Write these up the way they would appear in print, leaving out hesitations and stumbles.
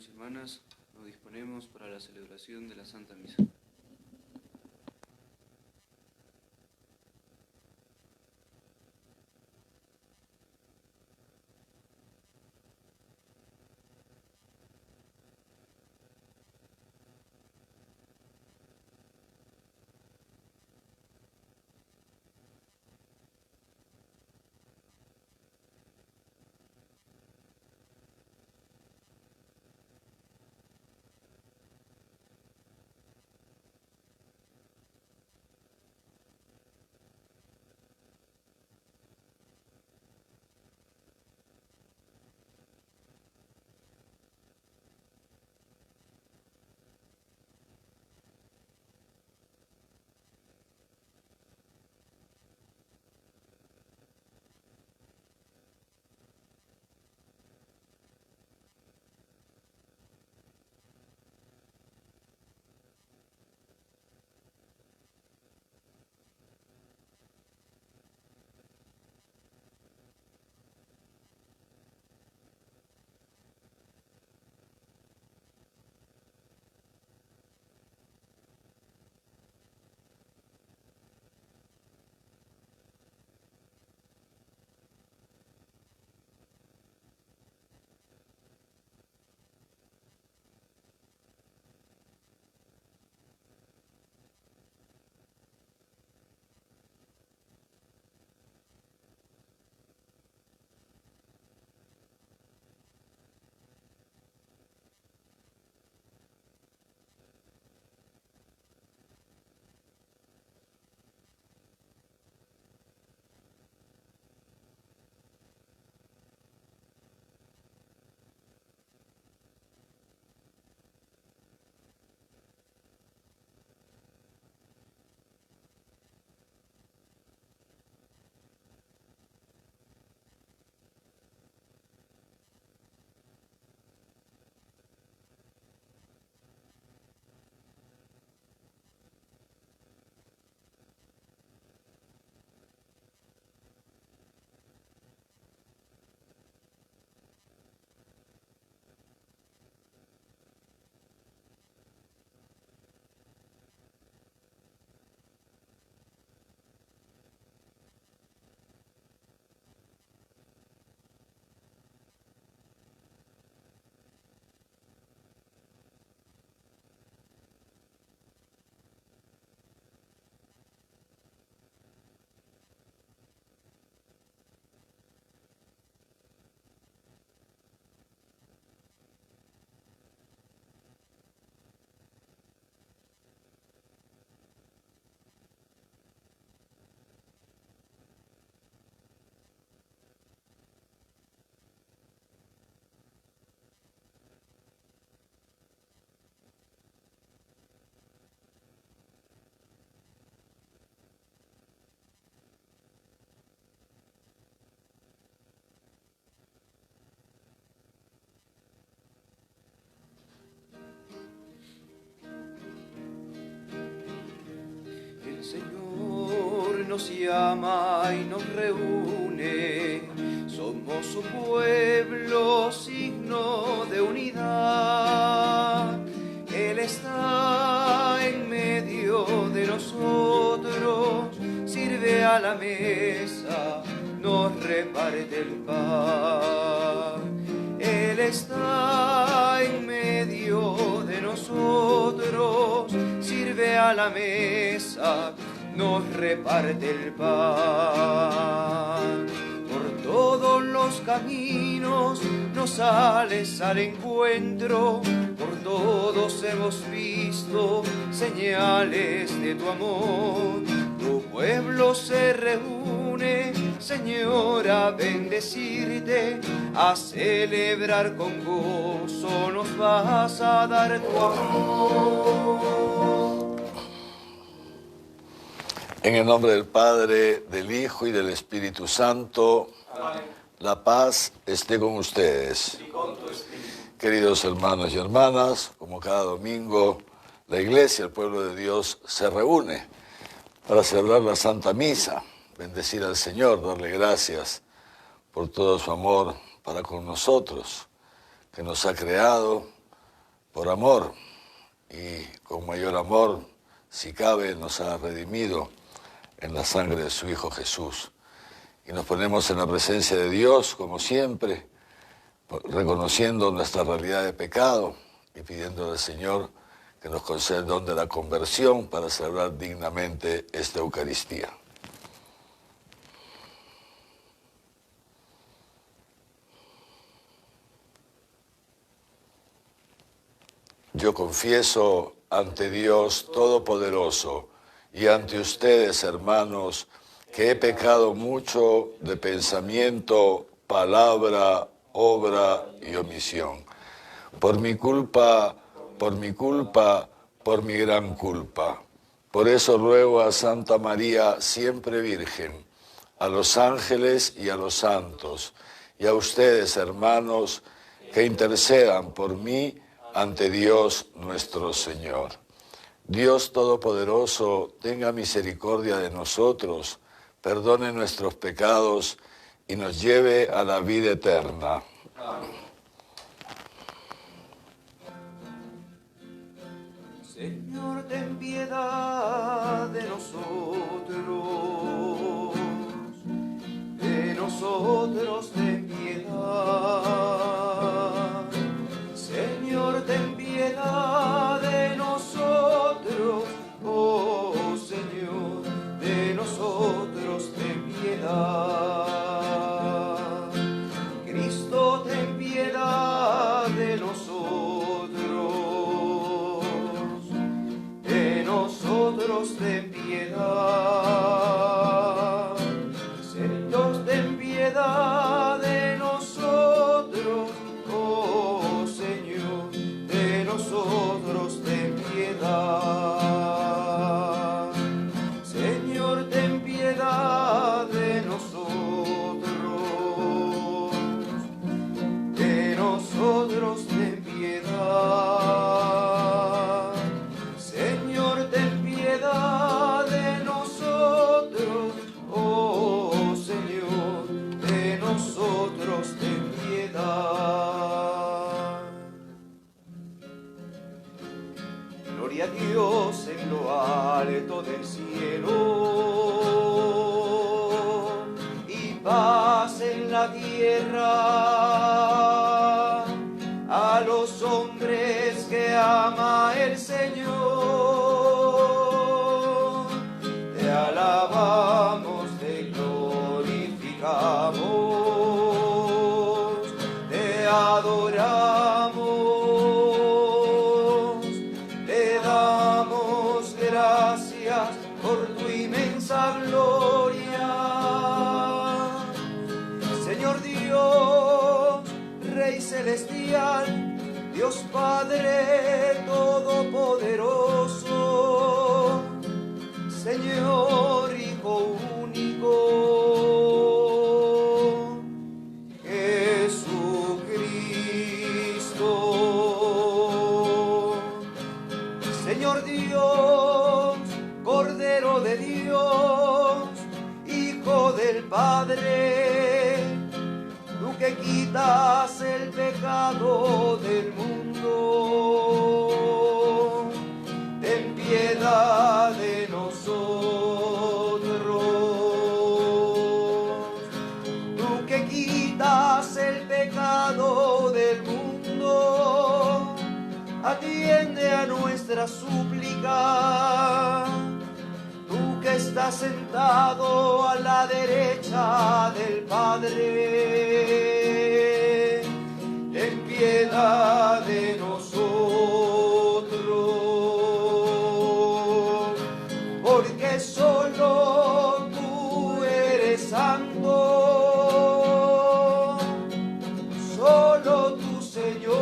hermanos y hermanas, nos disponemos para la celebración de la Santa Misa. El Señor nos llama y nos reúne, somos su pueblo, signo de unidad. Él está en medio de nosotros, sirve a la mesa, nos reparte el pan. Él está en medio de nosotros, sirve a la mesa, nos reparte el pan. Por todos los caminos nos sales al encuentro, por todos hemos visto señales de tu amor. Tu pueblo se reúne, Señor, a bendecirte, a celebrar con gozo, nos vas a dar tu amor. En el nombre del Padre, del Hijo y del Espíritu Santo, amén. La paz esté con ustedes. Y con tu espíritu. Queridos hermanos y hermanas, como cada domingo, la Iglesia, el pueblo de Dios, se reúne para celebrar la Santa Misa, bendecir al Señor, darle gracias por todo su amor para con nosotros, que nos ha creado, por amor, y con mayor amor, si cabe, nos ha redimido en la sangre de su Hijo Jesús. Y nos ponemos en la presencia de Dios, como siempre, reconociendo nuestra realidad de pecado y pidiendo al Señor que nos conceda el don de la conversión para celebrar dignamente esta Eucaristía. Yo confieso ante Dios Todopoderoso y ante ustedes, hermanos, que he pecado mucho de pensamiento, palabra, obra y omisión. Por mi culpa, por mi gran culpa. Por eso ruego a Santa María, siempre Virgen, a los ángeles y a los santos, y a ustedes, hermanos, que intercedan por mí ante Dios nuestro Señor. Dios Todopoderoso, tenga misericordia de nosotros, perdone nuestros pecados y nos lleve a la vida eterna. Amén. Señor, ten piedad de nosotros ten piedad. Señor, ten piedad de nosotros, oh Señor, de nosotros ten piedad. Cristo, ten piedad de nosotros ten piedad. Señor, ten piedad de nosotros, oh Señor, de nosotros ten piedad. Señor, ten piedad de nosotros ten piedad. Señor, ten piedad de nosotros, oh Señor, de nosotros ten piedad. Gloria a Dios en lo alto del cielo y paz en la tierra a los hombres que ama el Señor. Te alabamos, te glorificamos, te adoramos, te damos gracias por tu inmensa gloria. Señor Dios, Rey celestial, Dios Padre todopoderoso, Señor Hijo único, Jesucristo. Señor Dios, Cordero de Dios, Hijo del Padre, tú que quitas el pecado del mundo, ten piedad de nosotros. Tú que quitas el pecado del mundo, atiende a nuestra súplica. Tú que estás sentado a la derecha del Padre, ten piedad de nosotros, porque solo tú eres santo, solo tú, Señor,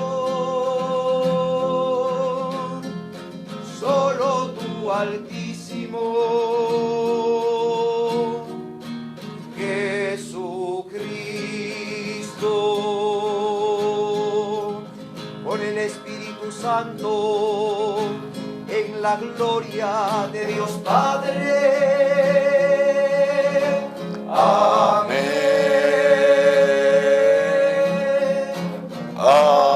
solo tú, Altísimo, Jesucristo, con el Espíritu Santo, en la gloria de Dios Padre. Amén. Amén.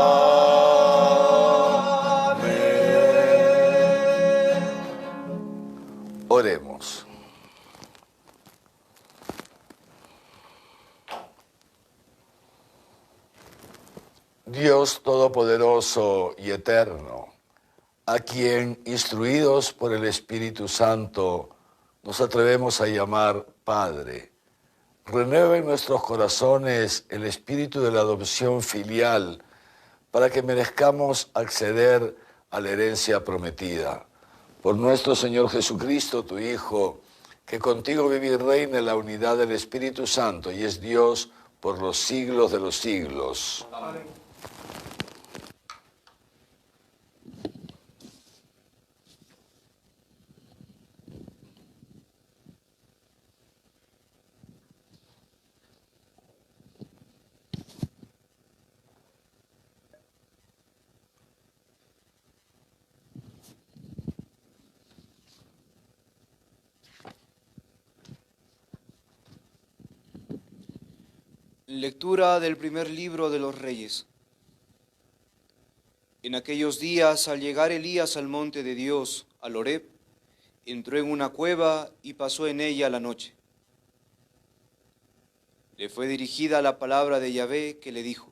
Oremos. Dios Todopoderoso y Eterno, a quien, instruidos por el Espíritu Santo, nos atrevemos a llamar Padre, renueva en nuestros corazones el espíritu de la adopción filial para que merezcamos acceder a la herencia prometida. Por nuestro Señor Jesucristo, tu Hijo, que contigo vive y reina en la unidad del Espíritu Santo y es Dios por los siglos de los siglos. Amén. Lectura del primer libro de los Reyes. En aquellos días, al llegar Elías al monte de Dios, al Horeb, entró en una cueva y pasó en ella la noche. Le fue dirigida la palabra de Yahvé, que le dijo: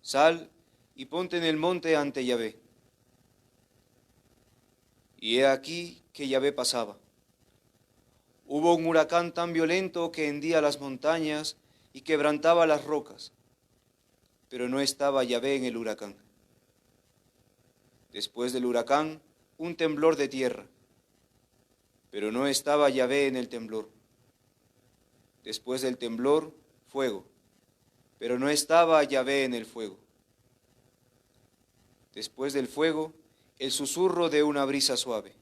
Sal y ponte en el monte ante Yahvé. Y he aquí que Yahvé pasaba. Hubo un huracán tan violento que hendía las montañas y quebrantaba las rocas, pero no estaba Yahvé en el huracán. Después del huracán, un temblor de tierra, pero no estaba Yahvé en el temblor. Después del temblor, fuego, pero no estaba Yahvé en el fuego. Después del fuego, el susurro de una brisa suave.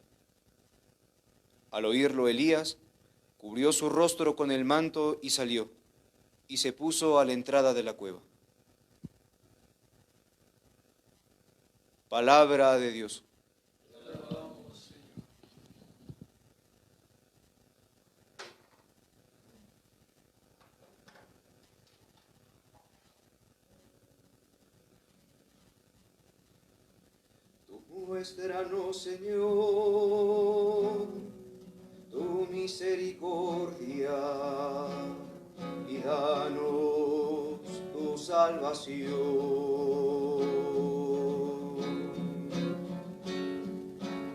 Al oírlo Elías, cubrió su rostro con el manto y salió, y se puso a la entrada de la cueva. Palabra de Dios. Muéstranos, Señor, tu misericordia y danos tu salvación.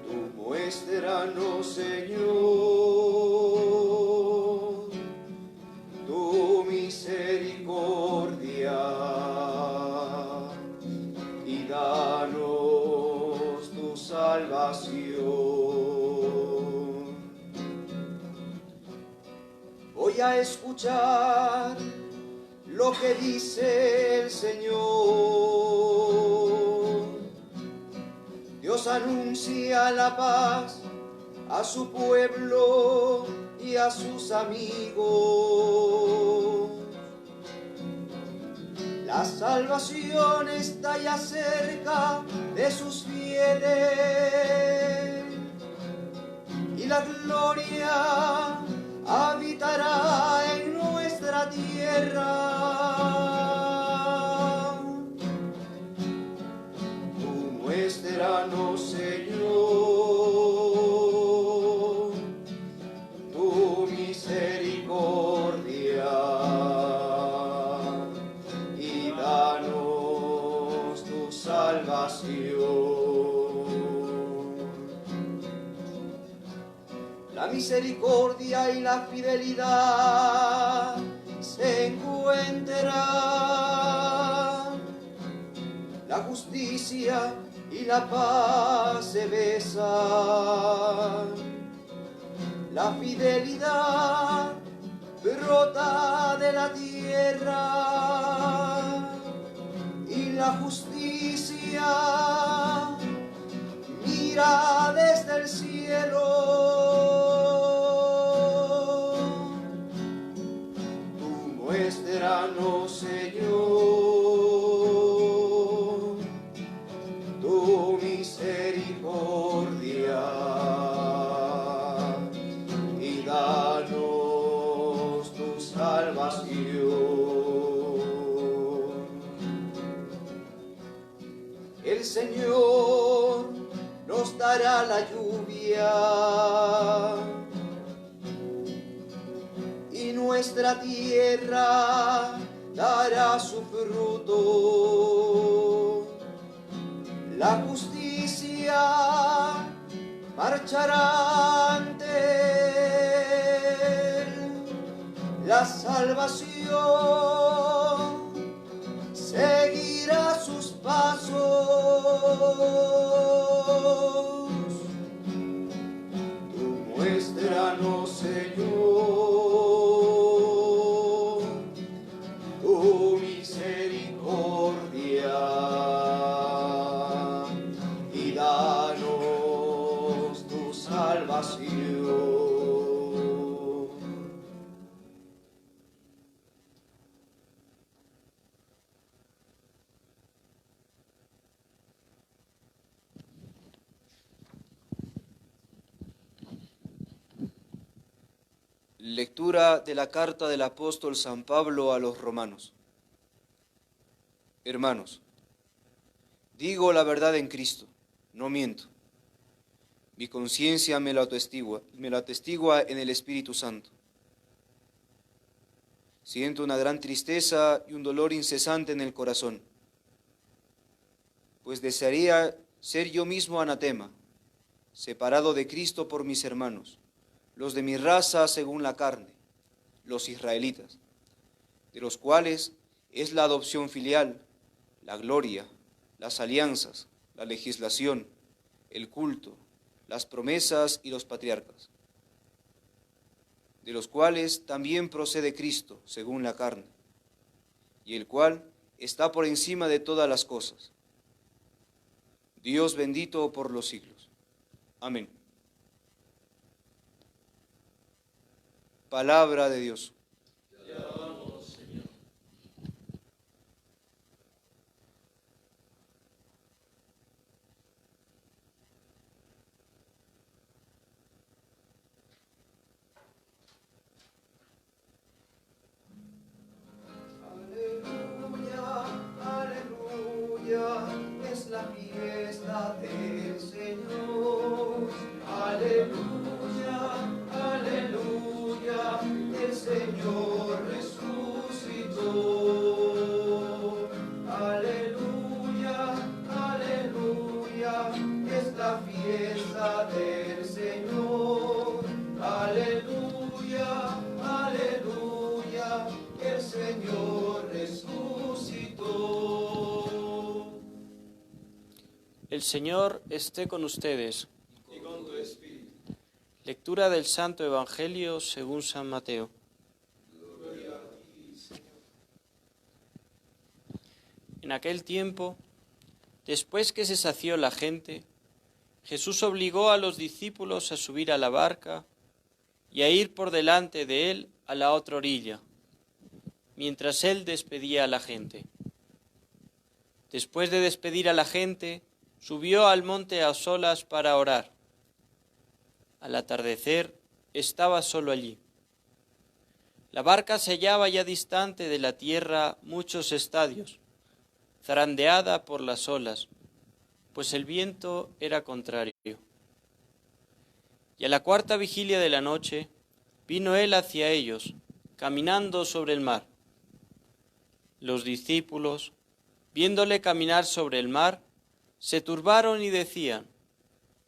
Tú muéstranos, Señor, tu misericordia y danos tu salvación. Voy a escuchar lo que dice el Señor. Dios anuncia la paz a su pueblo y a sus amigos. La salvación está ya cerca de sus fieles y la gloria habitará en nuestra tierra. Tú muéstranos, Señor, tu misericordia y danos tu salvación. La misericordia y la fidelidad se encuentran, la justicia y la paz se besan, la fidelidad brota de la tierra y la justicia mira desde el cielo. Muéstranos, Señor, tu misericordia y danos tu salvación. El Señor nos dará la lluvia nuestra tierra dará su fruto. La justicia marchará ante él, la salvación seguirá sus pasos. Tú muéstranos, Señor, tu misericordia y danos tu salvación. Lectura de la carta del apóstol San Pablo a los romanos. Hermanos, digo la verdad en Cristo, no miento. Mi conciencia me lo atestigua en el Espíritu Santo. Siento una gran tristeza y un dolor incesante en el corazón, pues desearía ser yo mismo anatema, separado de Cristo por mis hermanos, los de mi raza según la carne, los israelitas, de los cuales es la adopción filial, la gloria, las alianzas, la legislación, el culto, las promesas y los patriarcas, de los cuales también procede Cristo según la carne, y el cual está por encima de todas las cosas. Dios bendito por los siglos. Amén. Palabra de Dios. Te alabamos, Señor. Aleluya, aleluya, es la fiesta del Señor. Aleluya, aleluya, el Señor resucitó. Aleluya, aleluya, es la fiesta del Señor. Aleluya, aleluya, el Señor resucitó. El Señor esté con ustedes. Y con tu espíritu. Lectura del Santo Evangelio según San Mateo. En aquel tiempo, después que se sació la gente, Jesús obligó a los discípulos a subir a la barca y a ir por delante de él a la otra orilla, mientras él despedía a la gente. Después de despedir a la gente, subió al monte a solas para orar. Al atardecer estaba solo allí. La barca se hallaba ya distante de la tierra muchos estadios, zarandeada por las olas, pues el viento era contrario. Y a la cuarta vigilia de la noche vino él hacia ellos, caminando sobre el mar. Los discípulos, viéndole caminar sobre el mar, se turbaron y decían: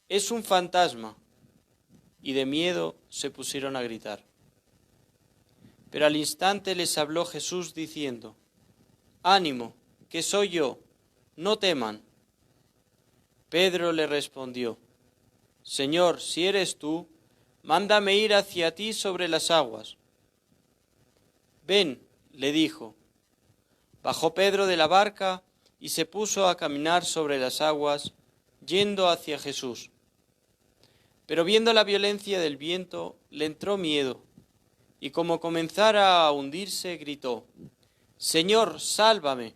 «Es un fantasma», y de miedo se pusieron a gritar. Pero al instante les habló Jesús diciendo: «Ánimo, que soy yo, no teman». Pedro le respondió: «Señor, si eres tú, mándame ir hacia ti sobre las aguas». «Ven», le dijo. Bajó Pedro de la barca y se puso a caminar sobre las aguas, yendo hacia Jesús. Pero viendo la violencia del viento, le entró miedo, y como comenzara a hundirse, gritó: «Señor, sálvame».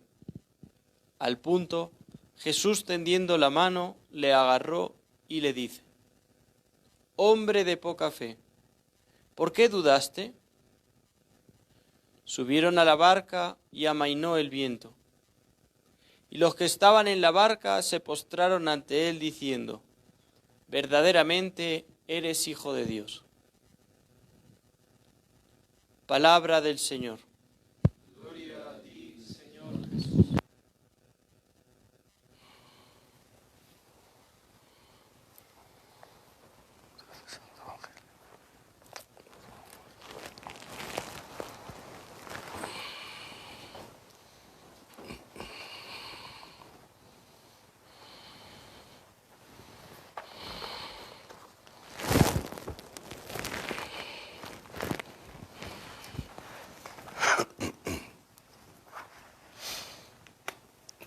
Al punto, Jesús, tendiendo la mano, le agarró y le dice: «Hombre de poca fe, ¿por qué dudaste?». Subieron a la barca y amainó el viento. Y los que estaban en la barca se postraron ante él diciendo: «Verdaderamente eres Hijo de Dios». Palabra del Señor.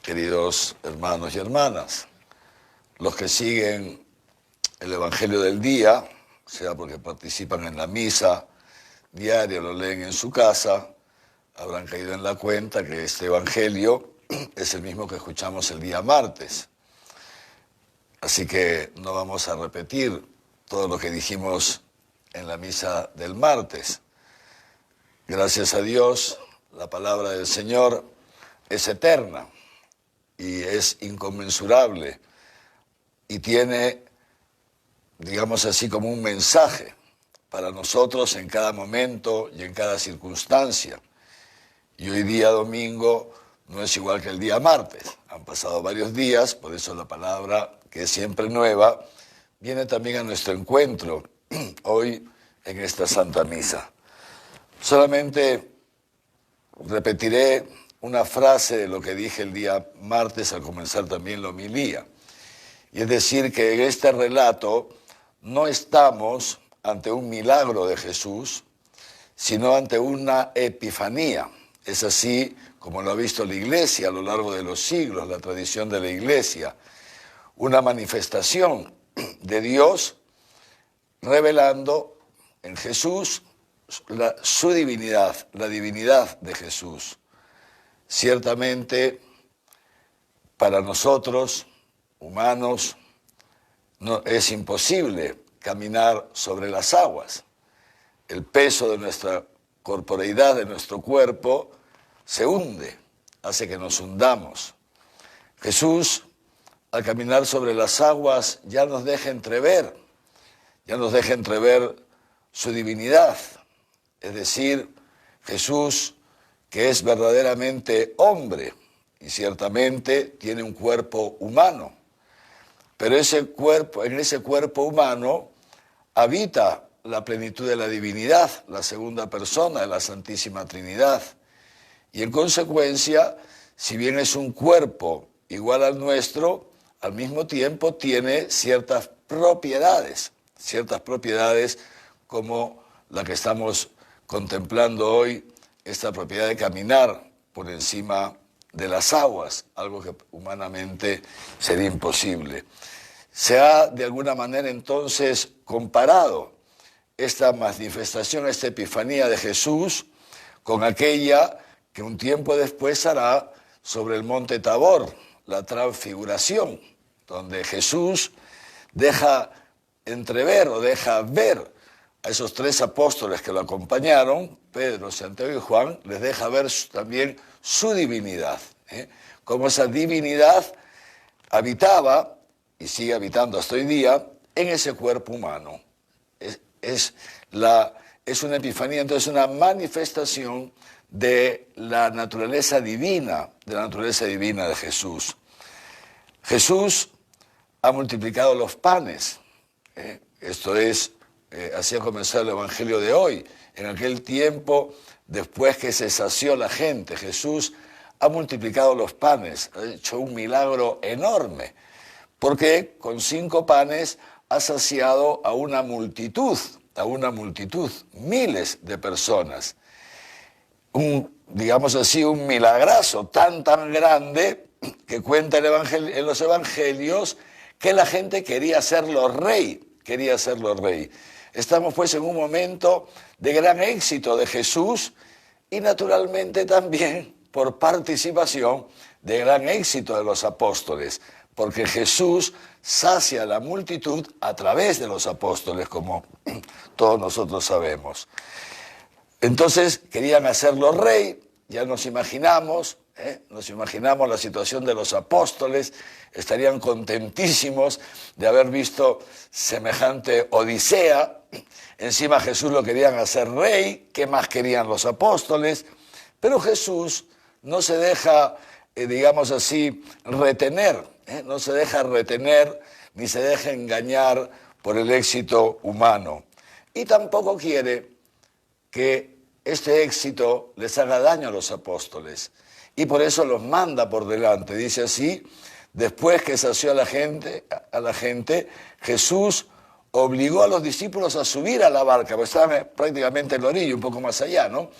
Queridos hermanos y hermanas, los que siguen el Evangelio del día, sea porque participan en la misa diaria, lo leen en su casa, habrán caído en la cuenta que este Evangelio es el mismo que escuchamos el día martes. Así que no vamos a repetir todo lo que dijimos en la misa del martes. Gracias a Dios, la palabra del Señor es eterna y es inconmensurable y tiene, digamos así, como un mensaje para nosotros en cada momento y en cada circunstancia. Y hoy día domingo no es igual que el día martes. Han pasado varios días, por eso la palabra, que es siempre nueva, viene también a nuestro encuentro hoy en esta Santa Misa. Solamente repetiré una frase de lo que dije el día martes al comenzar también la homilía. Y es decir, que en este relato no estamos ante un milagro de Jesús, sino ante una epifanía. Es así como lo ha visto la Iglesia a lo largo de los siglos, la tradición de la Iglesia. Una manifestación de Dios revelando en Jesús su divinidad, la divinidad de Jesús. Ciertamente, para nosotros, humanos, no, es imposible caminar sobre las aguas. El peso de nuestra corporeidad, de nuestro cuerpo, se hunde, hace que nos hundamos. Jesús, al caminar sobre las aguas, ya nos deja entrever su divinidad. Es decir, Jesús, que es verdaderamente hombre y ciertamente tiene un cuerpo humano, pero en ese cuerpo humano habita la plenitud de la divinidad, la segunda persona de la Santísima Trinidad. Y en consecuencia, si bien es un cuerpo igual al nuestro, al mismo tiempo tiene ciertas propiedades como la que estamos contemplando hoy, esta propiedad de caminar por encima de las aguas, algo que humanamente sería imposible. Se ha de alguna manera entonces comparado esta manifestación, esta epifanía de Jesús con aquella que un tiempo después hará sobre el monte Tabor, la transfiguración, donde Jesús deja entrever o deja ver a esos tres apóstoles que lo acompañaron, Pedro, Santiago y Juan, les deja ver también su divinidad, cómo esa divinidad habitaba y sigue habitando hasta hoy día en ese cuerpo humano. Es una epifanía, entonces una manifestación de la naturaleza divina, de Jesús. Jesús ha multiplicado los panes, esto es, así ha comenzado el Evangelio de hoy. En aquel tiempo, después que se sació la gente, Jesús ha multiplicado los panes, ha hecho un milagro enorme, porque con 5 panes ha saciado a una multitud, miles de personas. Digamos así, un milagrazo tan grande que cuenta en los evangelios que la gente quería hacerlo rey. Estamos pues en un momento de gran éxito de Jesús y naturalmente también por participación de gran éxito de los apóstoles, porque Jesús sacia a la multitud a través de los apóstoles, como todos nosotros sabemos. Entonces querían hacerlo rey, ya nos imaginamos la situación de los apóstoles, estarían contentísimos de haber visto semejante odisea, Encima Jesús lo querían hacer rey, ¿qué más querían los apóstoles? Pero Jesús no se deja, digamos así, retener, no se deja retener ni se deja engañar por el éxito humano. Y tampoco quiere que este éxito les haga daño a los apóstoles. Y por eso los manda por delante. Dice así: después que sació a la gente, Jesús obligó a los discípulos a subir a la barca, porque estaban prácticamente en la orilla, un poco más allá, ¿no?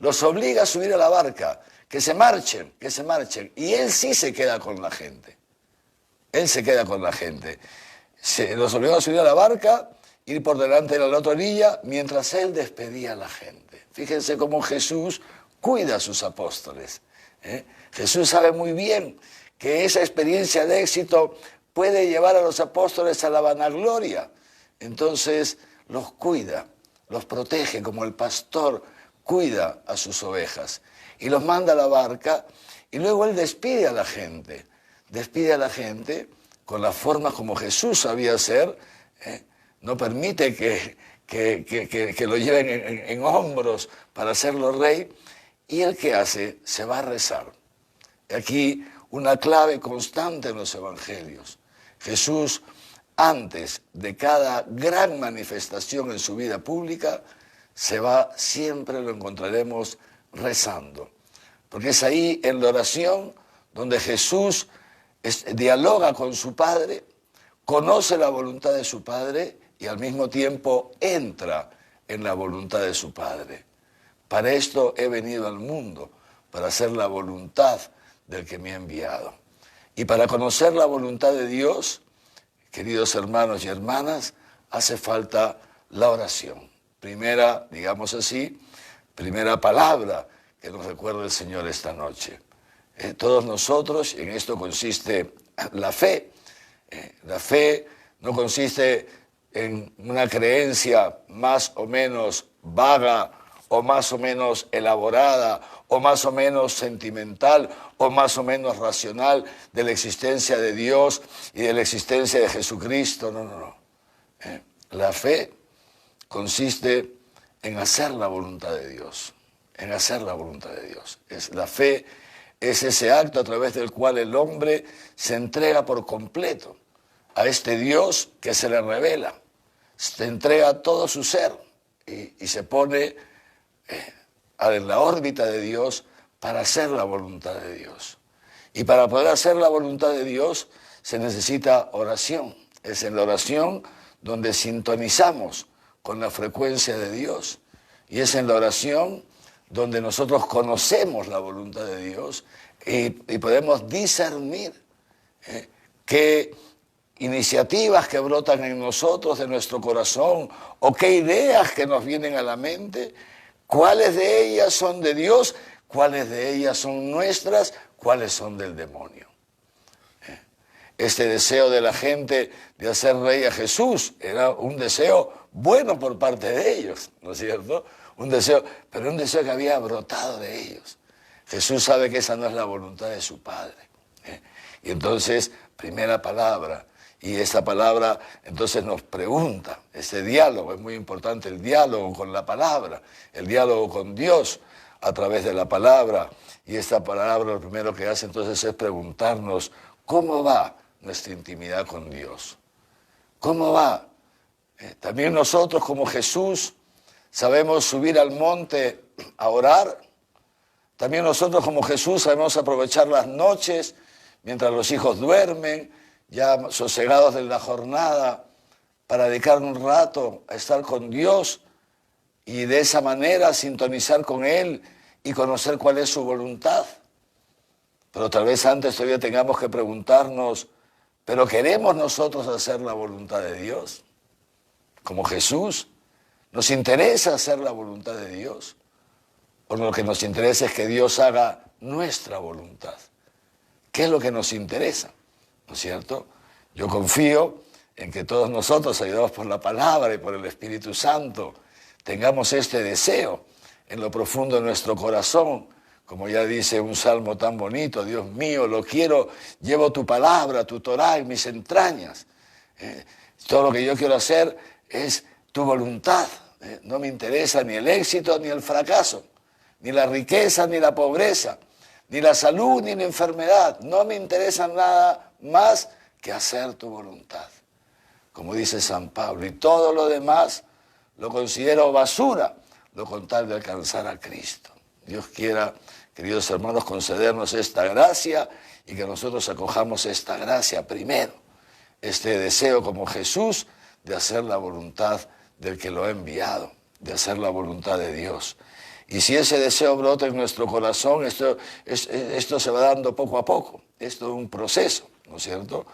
Los obliga a subir a la barca, que se marchen. Y él sí se queda con la gente. Él se queda con la gente. Los obligó a subir a la barca, ir por delante de la otra orilla, mientras él despedía a la gente. Fíjense cómo Jesús cuida a sus apóstoles. Jesús sabe muy bien que esa experiencia de éxito puede llevar a los apóstoles a la vanagloria. Entonces los cuida, los protege como el pastor cuida a sus ovejas. Y los manda a la barca y luego él despide a la gente. Despide a la gente con la forma como Jesús sabía hacer. No permite que lo lleven en hombros para hacerlo rey. ¿Y él qué hace? Se va a rezar. Aquí una clave constante en los evangelios. Jesús, antes de cada gran manifestación en su vida pública, siempre lo encontraremos rezando. Porque es ahí en la oración donde Jesús dialoga con su Padre, conoce la voluntad de su Padre y al mismo tiempo entra en la voluntad de su Padre. Para esto he venido al mundo, para hacer la voluntad del que me ha enviado. Y para conocer la voluntad de Dios, queridos hermanos y hermanas, hace falta la oración. Primera, digamos así, primera palabra que nos recuerda el Señor esta noche. Todos nosotros, en esto consiste la fe. La fe no consiste en una creencia más o menos vaga, o más o menos elaborada, o más o menos sentimental, o más o menos racional de la existencia de Dios y de la existencia de Jesucristo. No. La fe consiste en hacer la voluntad de Dios, en hacer la voluntad de Dios. La fe es ese acto a través del cual el hombre se entrega por completo a este Dios que se le revela, se entrega todo su ser y se pone en la órbita de Dios para hacer la voluntad de Dios. Y para poder hacer la voluntad de Dios se necesita oración. Es en la oración donde sintonizamos con la frecuencia de Dios. Y es en la oración donde nosotros conocemos la voluntad de Dios y podemos discernir qué iniciativas que brotan en nosotros, de nuestro corazón, o qué ideas que nos vienen a la mente, cuáles de ellas son de Dios, cuáles de ellas son nuestras, cuáles son del demonio. Este deseo de la gente de hacer rey a Jesús era un deseo bueno por parte de ellos, ¿no es cierto? Un deseo, pero un deseo que había brotado de ellos. Jesús sabe que esa no es la voluntad de su Padre. Y entonces, primera palabra, y esta palabra entonces nos pregunta, ese diálogo, es muy importante el diálogo con la palabra, el diálogo con Dios a través de la palabra, y esta palabra lo primero que hace entonces es preguntarnos cómo va nuestra intimidad con Dios, cómo va. También nosotros como Jesús sabemos subir al monte a orar, también nosotros como Jesús sabemos aprovechar las noches mientras los hijos duermen, ya sosegados de la jornada, para dedicar un rato a estar con Dios y de esa manera sintonizar con Él y conocer cuál es su voluntad. Pero tal vez antes todavía tengamos que preguntarnos, ¿pero queremos nosotros hacer la voluntad de Dios? Como Jesús, ¿nos interesa hacer la voluntad de Dios? O lo que nos interesa es que Dios haga nuestra voluntad. ¿Qué es lo que nos interesa? ¿No es cierto? Yo confío en que todos nosotros, ayudados por la palabra y por el Espíritu Santo, tengamos este deseo en lo profundo de nuestro corazón, como ya dice un salmo tan bonito: Dios mío, lo quiero, llevo tu palabra, tu Torá en mis entrañas. Todo lo que yo quiero hacer es tu voluntad. No me interesa ni el éxito ni el fracaso, ni la riqueza ni la pobreza, ni la salud ni la enfermedad. No me interesa nada más que hacer tu voluntad, como dice San Pablo. Y todo lo demás lo considero basura, lo con tal de alcanzar a Cristo. Dios quiera, queridos hermanos, concedernos esta gracia y que nosotros acojamos esta gracia primero, este deseo como Jesús de hacer la voluntad del que lo ha enviado, de hacer la voluntad de Dios. Y si ese deseo brota en nuestro corazón, esto se va dando poco a poco. Esto es un proceso, ¿no es cierto?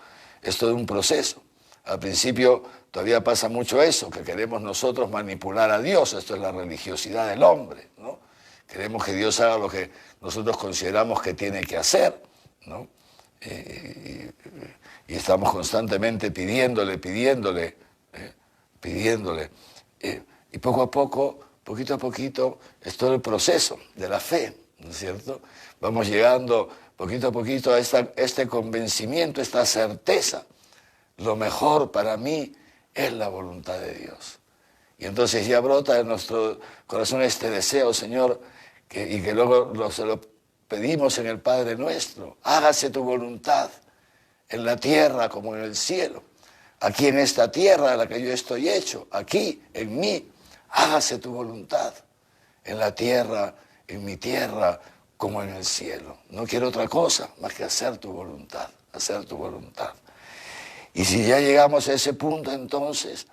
Esto es un proceso. Al principio todavía pasa mucho eso, que queremos nosotros manipular a Dios. Esto es la religiosidad del hombre, ¿no? Queremos que Dios haga lo que nosotros consideramos que tiene que hacer, ¿no? Y estamos constantemente pidiéndole. Y poco a poco, poquito a poquito, es todo el proceso de la fe, ¿no es cierto? Vamos llegando poquito a poquito a este convencimiento, esta certeza. Lo mejor para mí es la voluntad de Dios. Y entonces ya brota en nuestro corazón este deseo, Señor, y que luego se lo pedimos en el Padre Nuestro. Hágase tu voluntad en la tierra como en el cielo. Aquí en esta tierra en la que yo estoy hecho, aquí en mí, hágase tu voluntad en la tierra, en mi tierra, como en el cielo. No quiero otra cosa más que hacer tu voluntad, hacer tu voluntad. Y si ya llegamos a ese punto entonces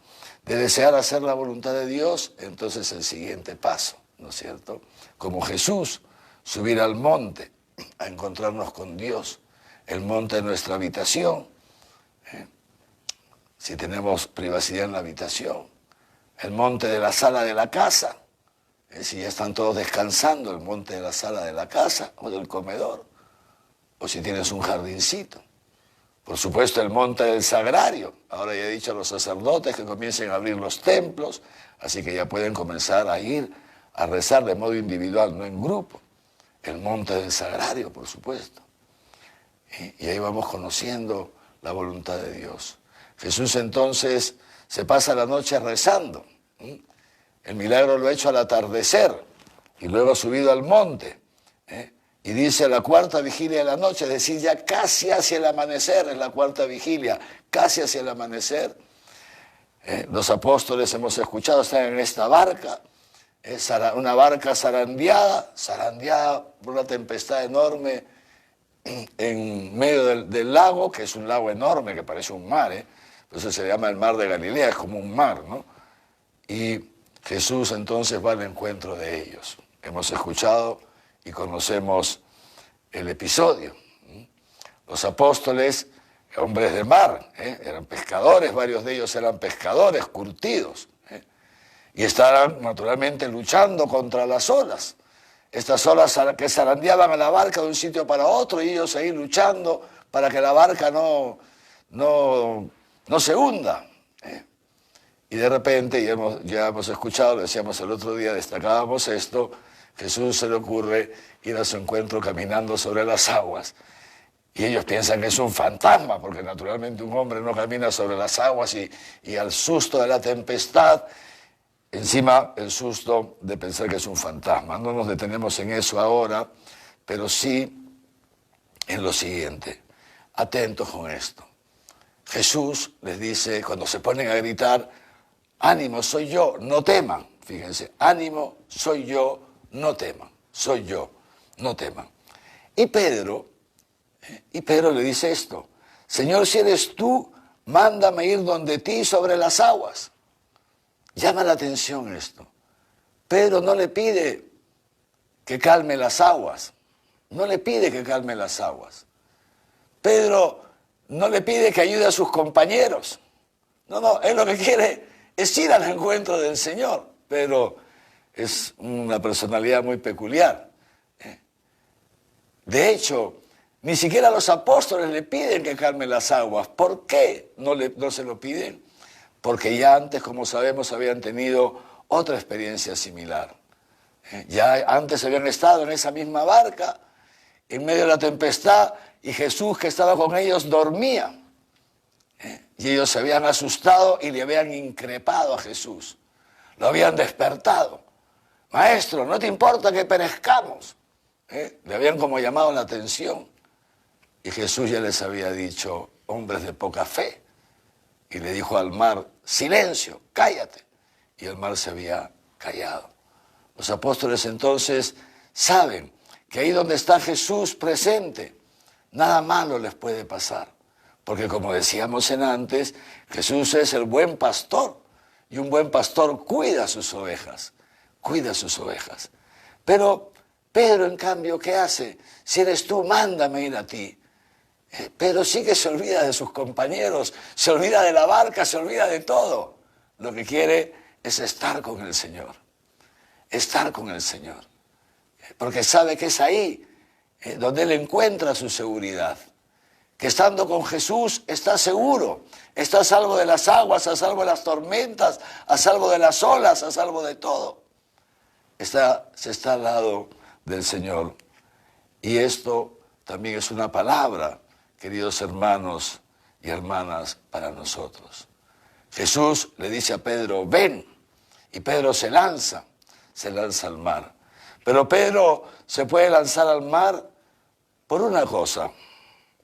de desear hacer la voluntad de Dios, entonces el siguiente paso, ¿no es cierto? Como Jesús, subir al monte a encontrarnos con Dios, el monte de nuestra habitación, si tenemos privacidad en la habitación, el monte de la sala de la casa, si ya están todos descansando, el monte de la sala de la casa o del comedor, o si tienes un jardincito. Por supuesto, el monte del sagrario. Ahora ya he dicho a los sacerdotes que comiencen a abrir los templos, así que ya pueden comenzar a ir a rezar de modo individual, no en grupo. El monte del sagrario, por supuesto. Y ahí vamos conociendo la voluntad de Dios. Jesús entonces se pasa la noche rezando. El milagro lo ha hecho al atardecer y luego ha subido al monte. Y dice la cuarta vigilia de la noche, es decir, ya casi hacia el amanecer, es la cuarta vigilia, casi hacia el amanecer. Los apóstoles hemos escuchado, están en esta barca, una barca zarandeada por una tempestad enorme en medio del lago, que es un lago enorme, que parece un mar, por eso se llama el mar de Galilea, es como un mar, ¿no? Y Jesús entonces va al encuentro de ellos. Hemos escuchado y conocemos el episodio. Los apóstoles, hombres de mar, eran pescadores, varios de ellos eran pescadores, curtidos, y estaban naturalmente luchando contra las olas. Estas olas que zarandeaban a la barca de un sitio para otro y ellos ahí luchando para que la barca no se hunda. Y de repente, ya hemos escuchado, lo decíamos el otro día, destacábamos esto, Jesús se le ocurre ir a su encuentro caminando sobre las aguas. Y ellos piensan que es un fantasma, porque naturalmente un hombre no camina sobre las aguas y al susto de la tempestad, encima el susto de pensar que es un fantasma. No nos detenemos en eso ahora, pero sí en lo siguiente. Atentos con esto. Jesús les dice, cuando se ponen a gritar, ánimo, soy yo, no teman. Fíjense, ánimo, soy yo, no teman. Soy yo, no teman. Y Pedro le dice esto, Señor, si eres tú, mándame ir donde ti sobre las aguas. Llama la atención esto. Pedro no le pide que calme las aguas. No le pide que calme las aguas. Pedro no le pide que ayude a sus compañeros. No, él lo que quiere es ir al encuentro del Señor. Pedro es una personalidad muy peculiar. De hecho, ni siquiera los apóstoles le piden que calme las aguas. ¿Por qué no se lo piden? Porque ya antes, como sabemos, habían tenido otra experiencia similar. Ya antes habían estado en esa misma barca, en medio de la tempestad, y Jesús, que estaba con ellos, dormía. Y ellos se habían asustado y le habían increpado a Jesús. Lo habían despertado. Maestro, ¿no te importa que perezcamos? Le habían como llamado la atención. Y Jesús ya les había dicho, hombres de poca fe. Y le dijo al mar, silencio, cállate. Y el mar se había callado. Los apóstoles entonces saben que ahí donde está Jesús presente, nada malo les puede pasar. Porque como decíamos en antes, Jesús es el buen pastor. Y un buen pastor cuida sus ovejas. Cuida sus ovejas. Pero Pedro, en cambio, ¿qué hace? Si eres tú, mándame ir a ti. Pedro sí que se olvida de sus compañeros, se olvida de la barca, se olvida de todo. Lo que quiere es estar con el Señor. Estar con el Señor. Porque sabe que es ahí donde él encuentra su seguridad. Que estando con Jesús está seguro, está a salvo de las aguas, a salvo de las tormentas, a salvo de las olas, a salvo de todo. Se está al lado del Señor. Y esto también es una palabra, queridos hermanos y hermanas, para nosotros. Jesús le dice a Pedro, ven, y Pedro se lanza al mar. Pero Pedro se puede lanzar al mar por una cosa,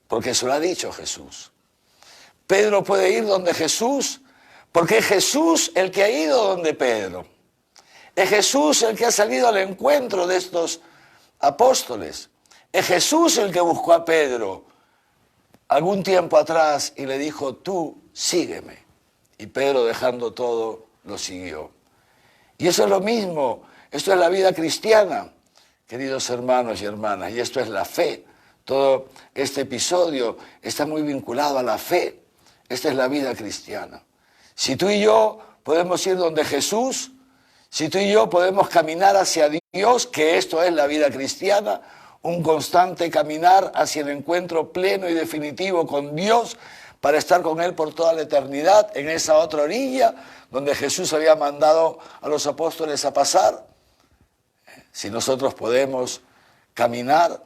porque se lo ha dicho Jesús. Pedro puede ir donde Jesús, porque es Jesús el que ha ido donde Pedro. Es Jesús el que ha salido al encuentro de estos apóstoles. Es Jesús el que buscó a Pedro algún tiempo atrás y le dijo, tú sígueme. Y Pedro, dejando todo, lo siguió. Y eso es lo mismo, esto es la vida cristiana, queridos hermanos y hermanas, y esto es la fe. Todo este episodio está muy vinculado a la fe. Esta es la vida cristiana. Si tú y yo podemos ir donde Jesús, si tú y yo podemos caminar hacia Dios, que esto es la vida cristiana, un constante caminar hacia el encuentro pleno y definitivo con Dios, para estar con Él por toda la eternidad, en esa otra orilla donde Jesús había mandado a los apóstoles a pasar. Si nosotros podemos caminar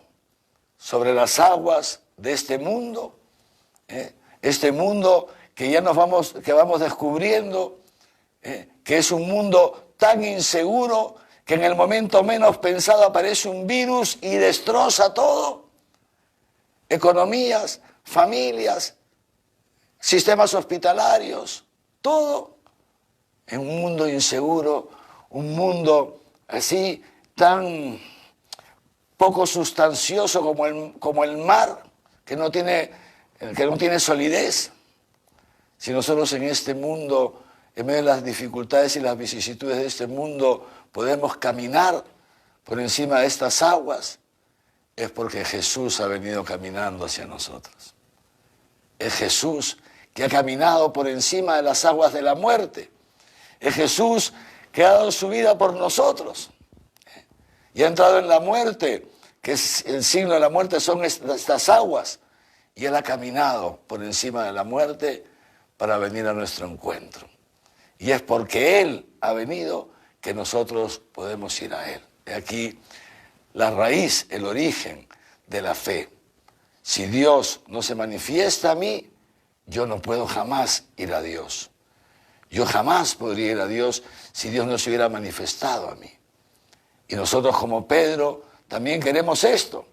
sobre las aguas de este mundo que ya vamos descubriendo, que es un mundo tan inseguro que en el momento menos pensado aparece un virus y destroza todo. Economías, familias, sistemas hospitalarios, todo. En un mundo inseguro, un mundo así tan poco sustancioso como el mar, que no tiene solidez. Si nosotros en este mundo, en medio de las dificultades y las vicisitudes de este mundo, podemos caminar por encima de estas aguas, es porque Jesús ha venido caminando hacia nosotros. Es Jesús que ha caminado por encima de las aguas de la muerte. Es Jesús que ha dado su vida por nosotros. Y ha entrado en la muerte, que es el signo de la muerte, son estas aguas. Y Él ha caminado por encima de la muerte para venir a nuestro encuentro. Y es porque Él ha venido que nosotros podemos ir a Él. De aquí la raíz, el origen de la fe. Si Dios no se manifiesta a mí, yo no puedo jamás ir a Dios. Yo jamás podría ir a Dios si Dios no se hubiera manifestado a mí. Y nosotros como Pedro también queremos esto.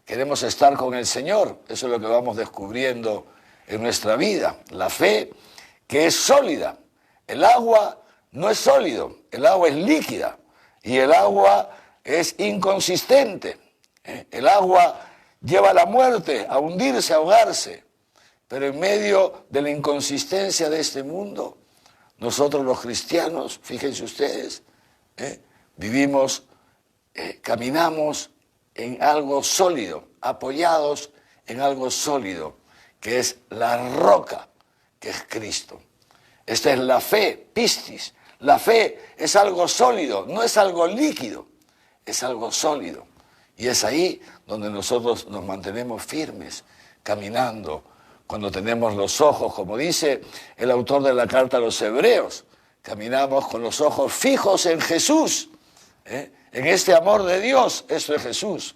Queremos estar con el Señor. Eso es lo que vamos descubriendo en nuestra vida. La fe que es sólida. El agua no es sólido, el agua es líquida y el agua es inconsistente. El agua lleva a la muerte, a hundirse, a ahogarse. Pero en medio de la inconsistencia de este mundo, nosotros los cristianos, fíjense ustedes, vivimos, caminamos en algo sólido, apoyados en algo sólido, que es la roca, que es Cristo. Esta es la fe, pistis. La fe es algo sólido, no es algo líquido, es algo sólido. Y es ahí donde nosotros nos mantenemos firmes, caminando, cuando tenemos los ojos, como dice el autor de la carta a los Hebreos, caminamos con los ojos fijos en Jesús, en este amor de Dios. Eso es Jesús,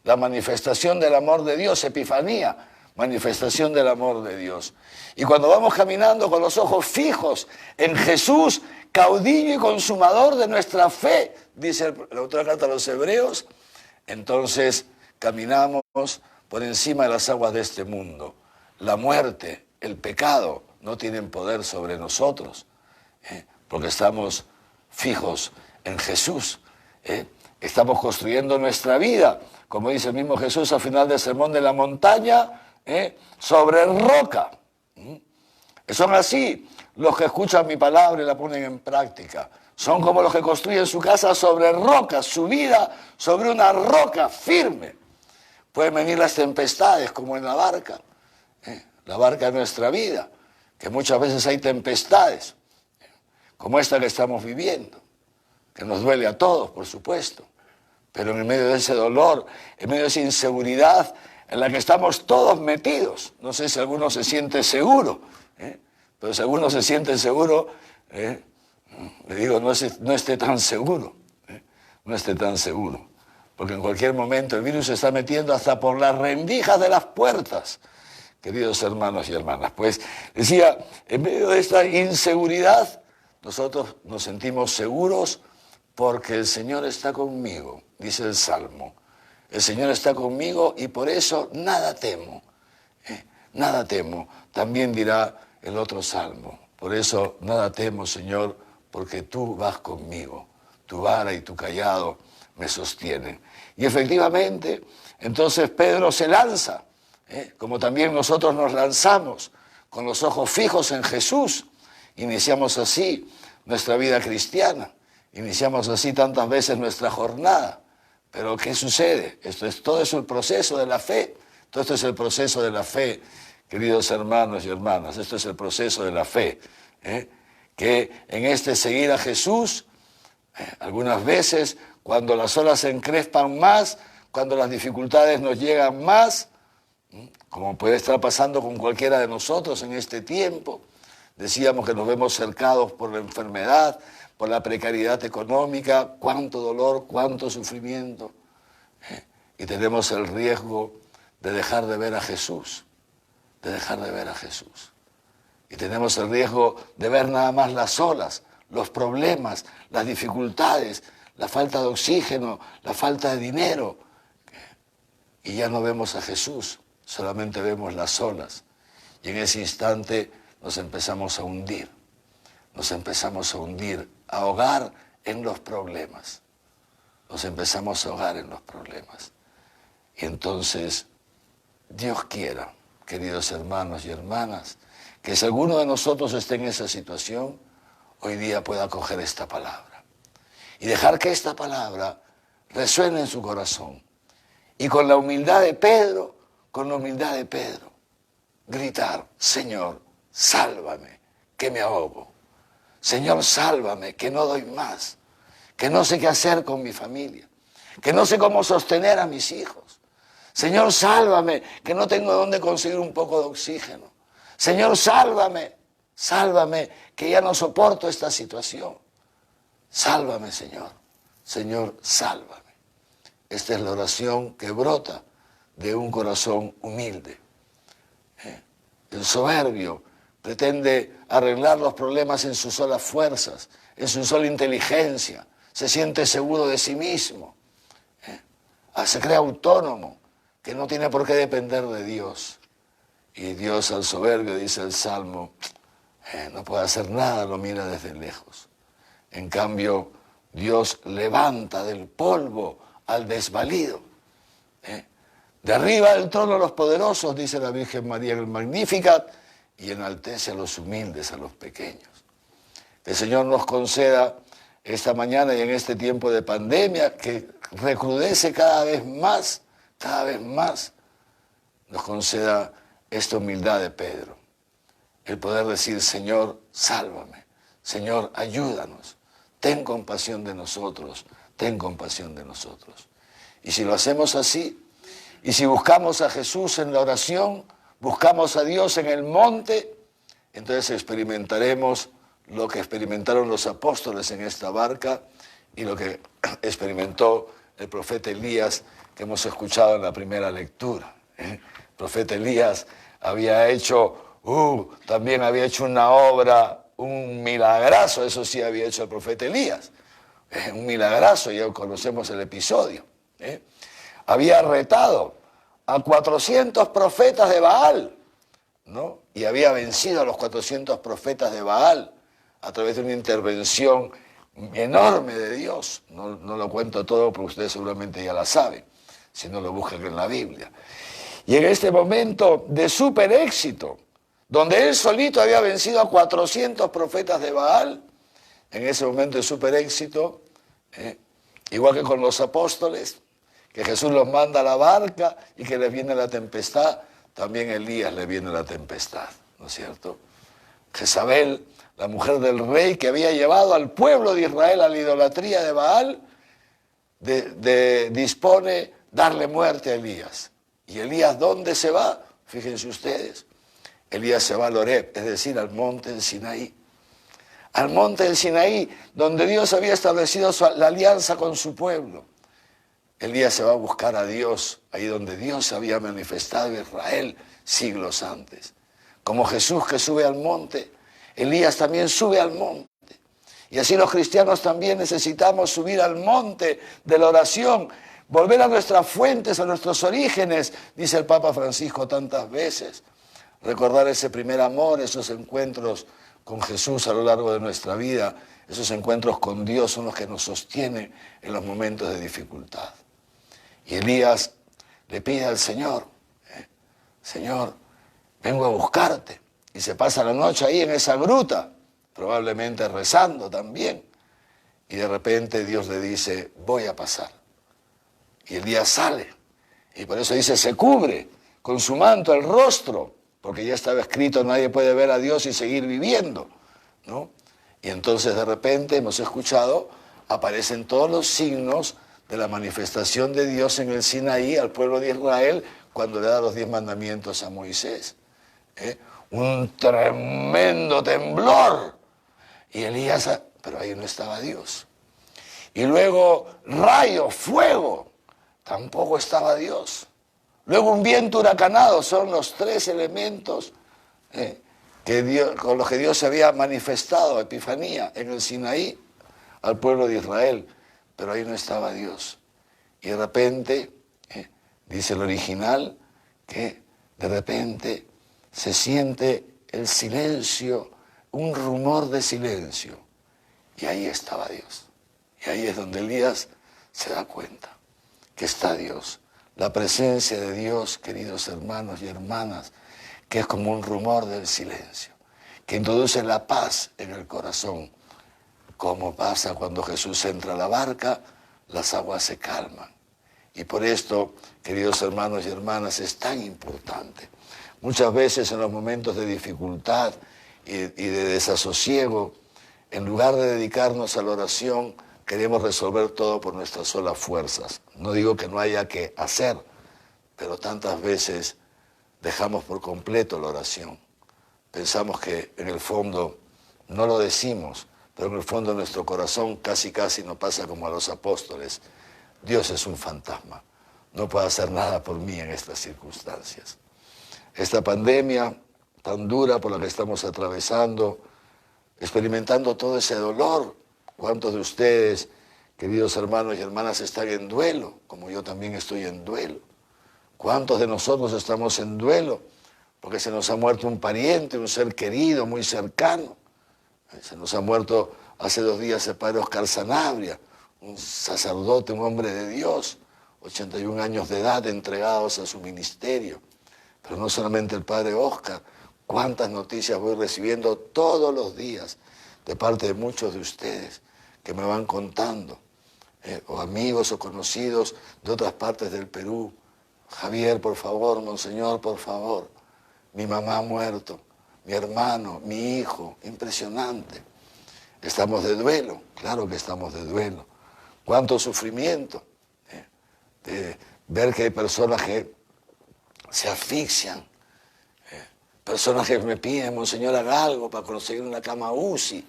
la manifestación del amor de Dios, Epifanía, manifestación del amor de Dios. Y cuando vamos caminando con los ojos fijos en Jesús, caudillo y consumador de nuestra fe, dice el autor de la carta a los Hebreos, entonces caminamos por encima de las aguas de este mundo. La muerte, el pecado no tienen poder sobre nosotros, porque estamos fijos en Jesús. Estamos construyendo nuestra vida, como dice el mismo Jesús al final del Sermón de la Montaña, sobre roca. Son así los que escuchan mi palabra y la ponen en práctica. Son como los que construyen su casa sobre roca, su vida sobre una roca firme. Pueden venir las tempestades como en la barca de nuestra vida, que muchas veces hay tempestades, como esta que estamos viviendo, que nos duele a todos, por supuesto, pero en medio de ese dolor, en medio de esa inseguridad en la que estamos todos metidos, no sé si alguno se siente seguro, pero si alguno se siente seguro, le digo, no esté tan seguro, no esté tan seguro, porque en cualquier momento el virus se está metiendo hasta por las rendijas de las puertas, queridos hermanos y hermanas. Pues decía, en medio de esta inseguridad, nosotros nos sentimos seguros porque el Señor está conmigo, dice el Salmo. El Señor está conmigo y por eso nada temo, nada temo. También dirá el otro Salmo, por eso nada temo, Señor, porque tú vas conmigo, tu vara y tu cayado me sostienen. Y efectivamente, entonces Pedro se lanza, como también nosotros nos lanzamos, con los ojos fijos en Jesús. Iniciamos así nuestra vida cristiana, iniciamos así tantas veces nuestra jornada. Pero ¿qué sucede? Todo es el proceso de la fe, todo esto es el proceso de la fe, queridos hermanos y hermanas, esto es el proceso de la fe, que en este seguir a Jesús, algunas veces cuando las olas se encrespan más, cuando las dificultades nos llegan más, como puede estar pasando con cualquiera de nosotros en este tiempo, decíamos que nos vemos cercados por la enfermedad, por la precariedad económica, cuánto dolor, cuánto sufrimiento, y tenemos el riesgo de dejar de ver a Jesús, y tenemos el riesgo de ver nada más las olas, los problemas, las dificultades, la falta de oxígeno, la falta de dinero, y ya no vemos a Jesús, solamente vemos las olas, y en ese instante nos empezamos a hundir, a ahogar en los problemas, y entonces Dios quiera, queridos hermanos y hermanas, que si alguno de nosotros esté en esa situación, hoy día pueda coger esta palabra y dejar que esta palabra resuene en su corazón. Y con la humildad de Pedro, gritar, Señor, sálvame, que me ahogo. Señor, sálvame, que no doy más, que no sé qué hacer con mi familia, que no sé cómo sostener a mis hijos. Señor, sálvame, que no tengo dónde conseguir un poco de oxígeno. Señor, sálvame, que ya no soporto esta situación. Sálvame, Señor. Señor, sálvame. Esta es la oración que brota de un corazón humilde. El soberbio pretende arreglar los problemas en sus solas fuerzas, en su sola inteligencia. Se siente seguro de sí mismo. Se cree autónomo, que no tiene por qué depender de Dios. Y Dios al soberbio, dice el Salmo, no puede hacer nada, lo mira desde lejos. En cambio, Dios levanta del polvo al desvalido. Derriba del trono a los poderosos, dice la Virgen María en el Magnificat, y enaltece a los humildes, a los pequeños. Que el Señor nos conceda esta mañana y en este tiempo de pandemia, que recrudece cada vez más, nos conceda esta humildad de Pedro. El poder decir, Señor, sálvame. Señor, ayúdanos. Ten compasión de nosotros. Y si lo hacemos así, y si buscamos a Jesús en la oración, buscamos a Dios en el monte, entonces experimentaremos lo que experimentaron los apóstoles en esta barca y lo que experimentó el profeta Elías que hemos escuchado en la primera lectura. El profeta Elías también había hecho una obra, un milagrazo, eso sí había hecho el profeta Elías. Un milagrazo, ya conocemos el episodio. Había retado a 400 profetas de Baal, ¿no? Y había vencido a los 400 profetas de Baal a través de una intervención enorme de Dios. No lo cuento todo porque ustedes seguramente ya la saben, si no lo buscan en la Biblia. Y en este momento de súper éxito, donde él solito había vencido a 400 profetas de Baal, en ese momento de súper éxito, igual que con los apóstoles, que Jesús los manda a la barca y que les viene la tempestad, también a Elías le viene la tempestad, ¿no es cierto? Jezabel, la mujer del rey que había llevado al pueblo de Israel a la idolatría de Baal, dispone darle muerte a Elías. ¿Y Elías dónde se va? Fíjense ustedes, Elías se va al Horeb, es decir, al monte del Sinaí. Al monte del Sinaí, donde Dios había establecido la alianza con su pueblo. Elías se va a buscar a Dios, ahí donde Dios se había manifestado a Israel siglos antes. Como Jesús que sube al monte, Elías también sube al monte. Y así los cristianos también necesitamos subir al monte de la oración, volver a nuestras fuentes, a nuestros orígenes, dice el Papa Francisco tantas veces. Recordar ese primer amor, esos encuentros con Jesús a lo largo de nuestra vida, esos encuentros con Dios son los que nos sostienen en los momentos de dificultad. Y Elías le pide al Señor, Señor, vengo a buscarte. Y se pasa la noche ahí en esa gruta, probablemente rezando también. Y de repente Dios le dice, voy a pasar. Y Elías sale. Y por eso dice, se cubre con su manto el rostro, porque ya estaba escrito, nadie puede ver a Dios y seguir viviendo, ¿no? Y entonces de repente hemos escuchado, aparecen todos los signos de la manifestación de Dios en el Sinaí al pueblo de Israel cuando le da los 10 mandamientos a Moisés. Un tremendo temblor. Y Elías, pero ahí no estaba Dios. Y luego rayo, fuego, tampoco estaba Dios. Luego un viento huracanado, son los 3 elementos con los que Dios se había manifestado, Epifanía, en el Sinaí al pueblo de Israel. Pero ahí no estaba Dios. Y de repente, dice el original, que de repente se siente el silencio, un rumor de silencio. Y ahí estaba Dios. Y ahí es donde Elías se da cuenta que está Dios. La presencia de Dios, queridos hermanos y hermanas, que es como un rumor del silencio, que introduce la paz en el corazón. Como pasa cuando Jesús entra a la barca, las aguas se calman. Y por esto, queridos hermanos y hermanas, es tan importante. Muchas veces en los momentos de dificultad y de desasosiego, en lugar de dedicarnos a la oración, queremos resolver todo por nuestras solas fuerzas. No digo que no haya que hacer, pero tantas veces dejamos por completo la oración. Pensamos que en el fondo no lo decimos, pero en el fondo de nuestro corazón casi nos pasa como a los apóstoles. Dios es un fantasma, no puede hacer nada por mí en estas circunstancias. Esta pandemia tan dura por la que estamos atravesando, experimentando todo ese dolor. ¿Cuántos de ustedes, queridos hermanos y hermanas, están en duelo? Como yo también estoy en duelo. ¿Cuántos de nosotros estamos en duelo? Porque se nos ha muerto un pariente, un ser querido, muy cercano. Se nos ha muerto hace 2 días el padre Oscar Sanabria, un sacerdote, un hombre de Dios, 81 años de edad, entregados a su ministerio. Pero no solamente el padre Oscar, cuántas noticias voy recibiendo todos los días de parte de muchos de ustedes que me van contando, o amigos o conocidos de otras partes del Perú. Javier, por favor, monseñor, por favor, mi mamá ha muerto, mi hermano, mi hijo, impresionante. Estamos de duelo, claro que estamos de duelo. Cuánto sufrimiento de ver que hay personas que se asfixian, personas que me piden, monseñor, haga algo para conseguir una cama UCI.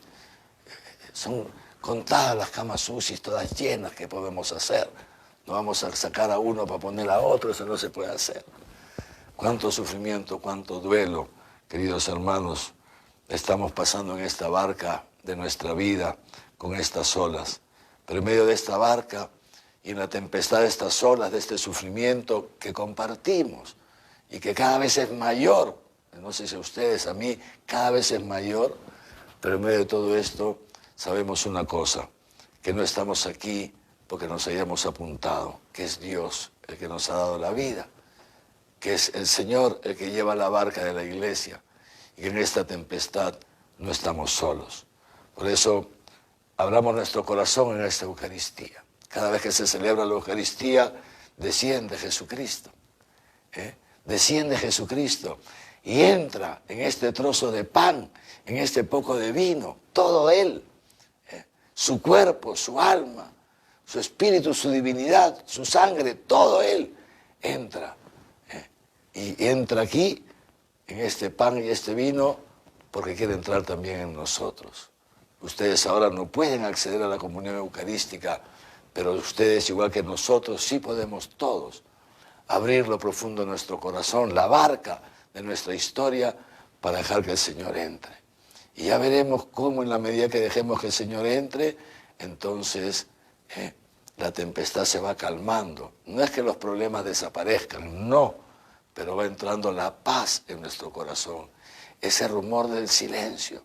Son contadas las camas UCI, todas llenas, que podemos hacer. No vamos a sacar a uno para poner a otro, eso no se puede hacer. cuánto sufrimiento, cuánto duelo, queridos hermanos, estamos pasando en esta barca de nuestra vida con estas olas. Pero en medio de esta barca y en la tempestad de estas olas, de este sufrimiento que compartimos y que cada vez es mayor, no sé si a ustedes, a mí, cada vez es mayor, pero en medio de todo esto sabemos una cosa, que no estamos aquí porque nos hayamos apuntado, que es Dios el que nos ha dado la vida, que es el Señor el que lleva la barca de la iglesia y que en esta tempestad no estamos solos. Por eso abramos nuestro corazón en esta Eucaristía. Cada vez que se celebra la Eucaristía, desciende Jesucristo. Desciende Jesucristo y entra en este trozo de pan, en este poco de vino, todo Él, su cuerpo, su alma, su espíritu, su divinidad, su sangre, todo Él entra. Y entra aquí, en este pan y este vino, porque quiere entrar también en nosotros. Ustedes ahora no pueden acceder a la comunión eucarística, pero ustedes, igual que nosotros, sí podemos todos abrir lo profundo de nuestro corazón, la barca de nuestra historia, para dejar que el Señor entre. Y ya veremos cómo en la medida que dejemos que el Señor entre, entonces la tempestad se va calmando. No es que los problemas desaparezcan, no, pero va entrando la paz en nuestro corazón. Ese rumor del silencio,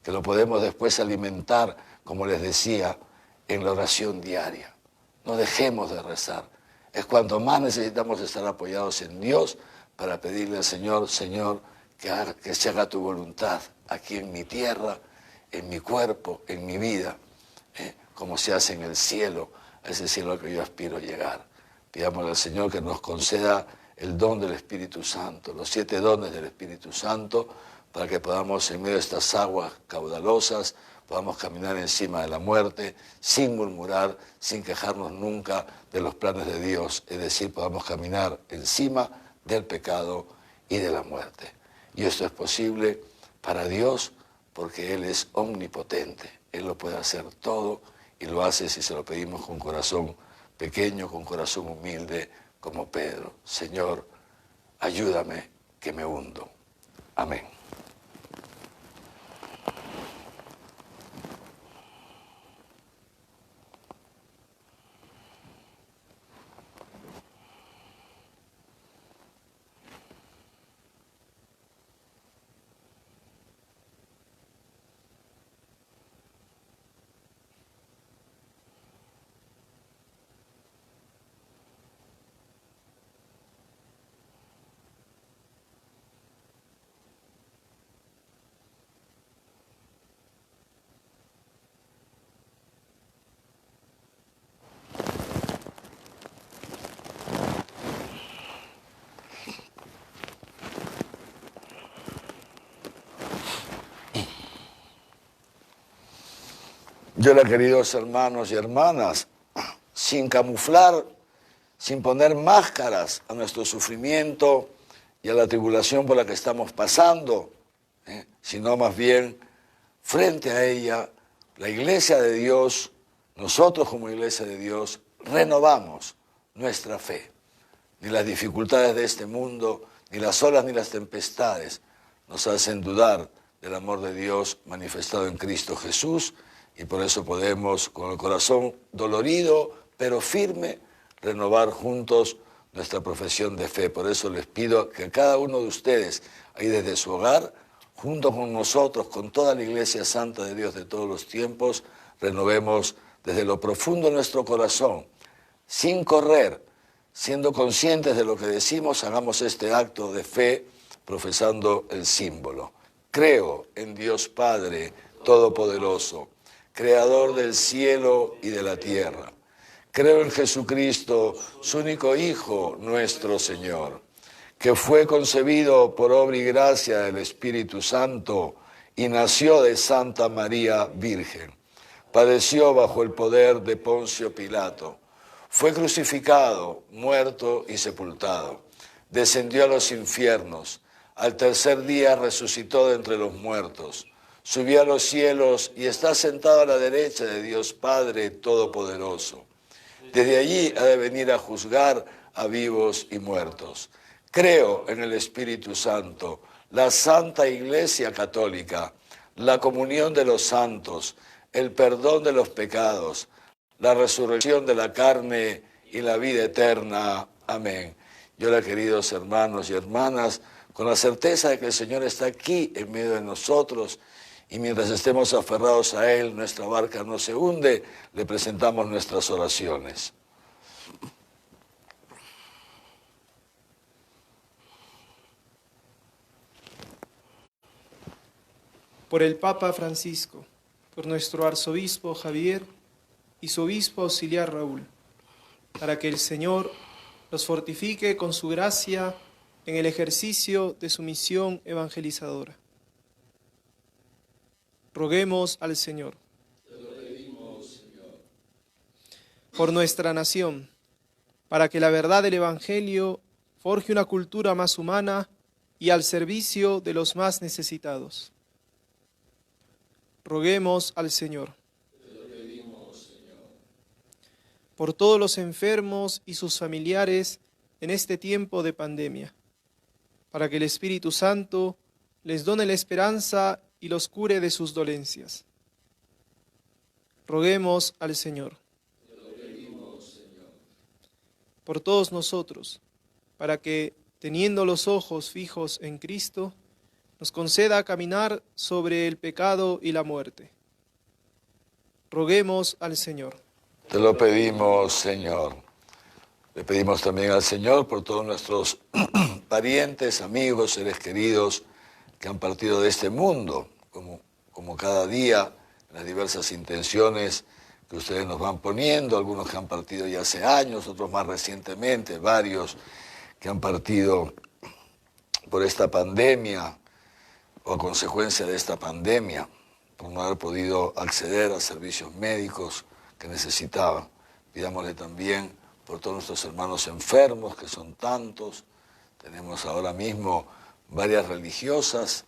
que lo podemos después alimentar, como les decía, en la oración diaria. No dejemos de rezar. Es cuanto más necesitamos estar apoyados en Dios para pedirle al Señor, Señor, que se haga tu voluntad aquí en mi tierra, en mi cuerpo, en mi vida, como se hace en el cielo, a ese cielo al que yo aspiro llegar. Pidámosle al Señor que nos conceda el don del Espíritu Santo, los 7 dones del Espíritu Santo, para que podamos, en medio de estas aguas caudalosas, podamos caminar encima de la muerte, sin murmurar, sin quejarnos nunca de los planes de Dios, es decir, podamos caminar encima del pecado y de la muerte. Y esto es posible para Dios porque Él es omnipotente, Él lo puede hacer todo y lo hace si se lo pedimos con corazón pequeño, con corazón humilde, como Pedro. Señor, ayúdame que me hundo. Amén. Yo, queridos hermanos y hermanas, sin camuflar, sin poner máscaras a nuestro sufrimiento y a la tribulación por la que estamos pasando, sino más bien frente a ella, la Iglesia de Dios, nosotros como Iglesia de Dios, renovamos nuestra fe. Ni las dificultades de este mundo, ni las olas ni las tempestades nos hacen dudar del amor de Dios manifestado en Cristo Jesús, y por eso podemos, con el corazón dolorido, pero firme, renovar juntos nuestra profesión de fe. Por eso les pido que cada uno de ustedes, ahí desde su hogar, junto con nosotros, con toda la Iglesia Santa de Dios de todos los tiempos, renovemos desde lo profundo de nuestro corazón, sin correr, siendo conscientes de lo que decimos, hagamos este acto de fe profesando el símbolo. Creo en Dios Padre Todopoderoso, Creador del cielo y de la tierra. Creo en Jesucristo, su único Hijo, nuestro Señor, que fue concebido por obra y gracia del Espíritu Santo y nació de Santa María Virgen. Padeció bajo el poder de Poncio Pilato. Fue crucificado, muerto y sepultado. Descendió a los infiernos. Al tercer día resucitó de entre los muertos. Subió a los cielos y está sentado a la derecha de Dios Padre Todopoderoso. Desde allí ha de venir a juzgar a vivos y muertos. Creo en el Espíritu Santo, la Santa Iglesia Católica, la comunión de los santos, el perdón de los pecados, la resurrección de la carne y la vida eterna. Amén. Y ahora, queridos hermanos y hermanas, con la certeza de que el Señor está aquí en medio de nosotros, y mientras estemos aferrados a Él, nuestra barca no se hunde, le presentamos nuestras oraciones. Por el Papa Francisco, por nuestro arzobispo Javier y su obispo auxiliar Raúl, para que el Señor los fortifique con su gracia en el ejercicio de su misión evangelizadora. Roguemos al Señor. Te lo pedimos, Señor. Por nuestra nación, para que la verdad del Evangelio forje una cultura más humana y al servicio de los más necesitados. Roguemos al Señor. Te lo pedimos, Señor. Por todos los enfermos y sus familiares en este tiempo de pandemia, para que el Espíritu Santo les done la esperanza y los cure de sus dolencias. Roguemos al Señor. Te lo pedimos, Señor. Por todos nosotros, para que, teniendo los ojos fijos en Cristo, nos conceda caminar sobre el pecado y la muerte. Roguemos al Señor. Te lo pedimos, Señor. Le pedimos también al Señor por todos nuestros parientes, amigos, seres queridos que han partido de este mundo, como cada día, las diversas intenciones que ustedes nos van poniendo, algunos que han partido ya hace años, otros más recientemente, varios que han partido por esta pandemia o a consecuencia de esta pandemia, por no haber podido acceder a servicios médicos que necesitaban. Pidámosle también por todos nuestros hermanos enfermos, que son tantos. Tenemos ahora mismo varias religiosas,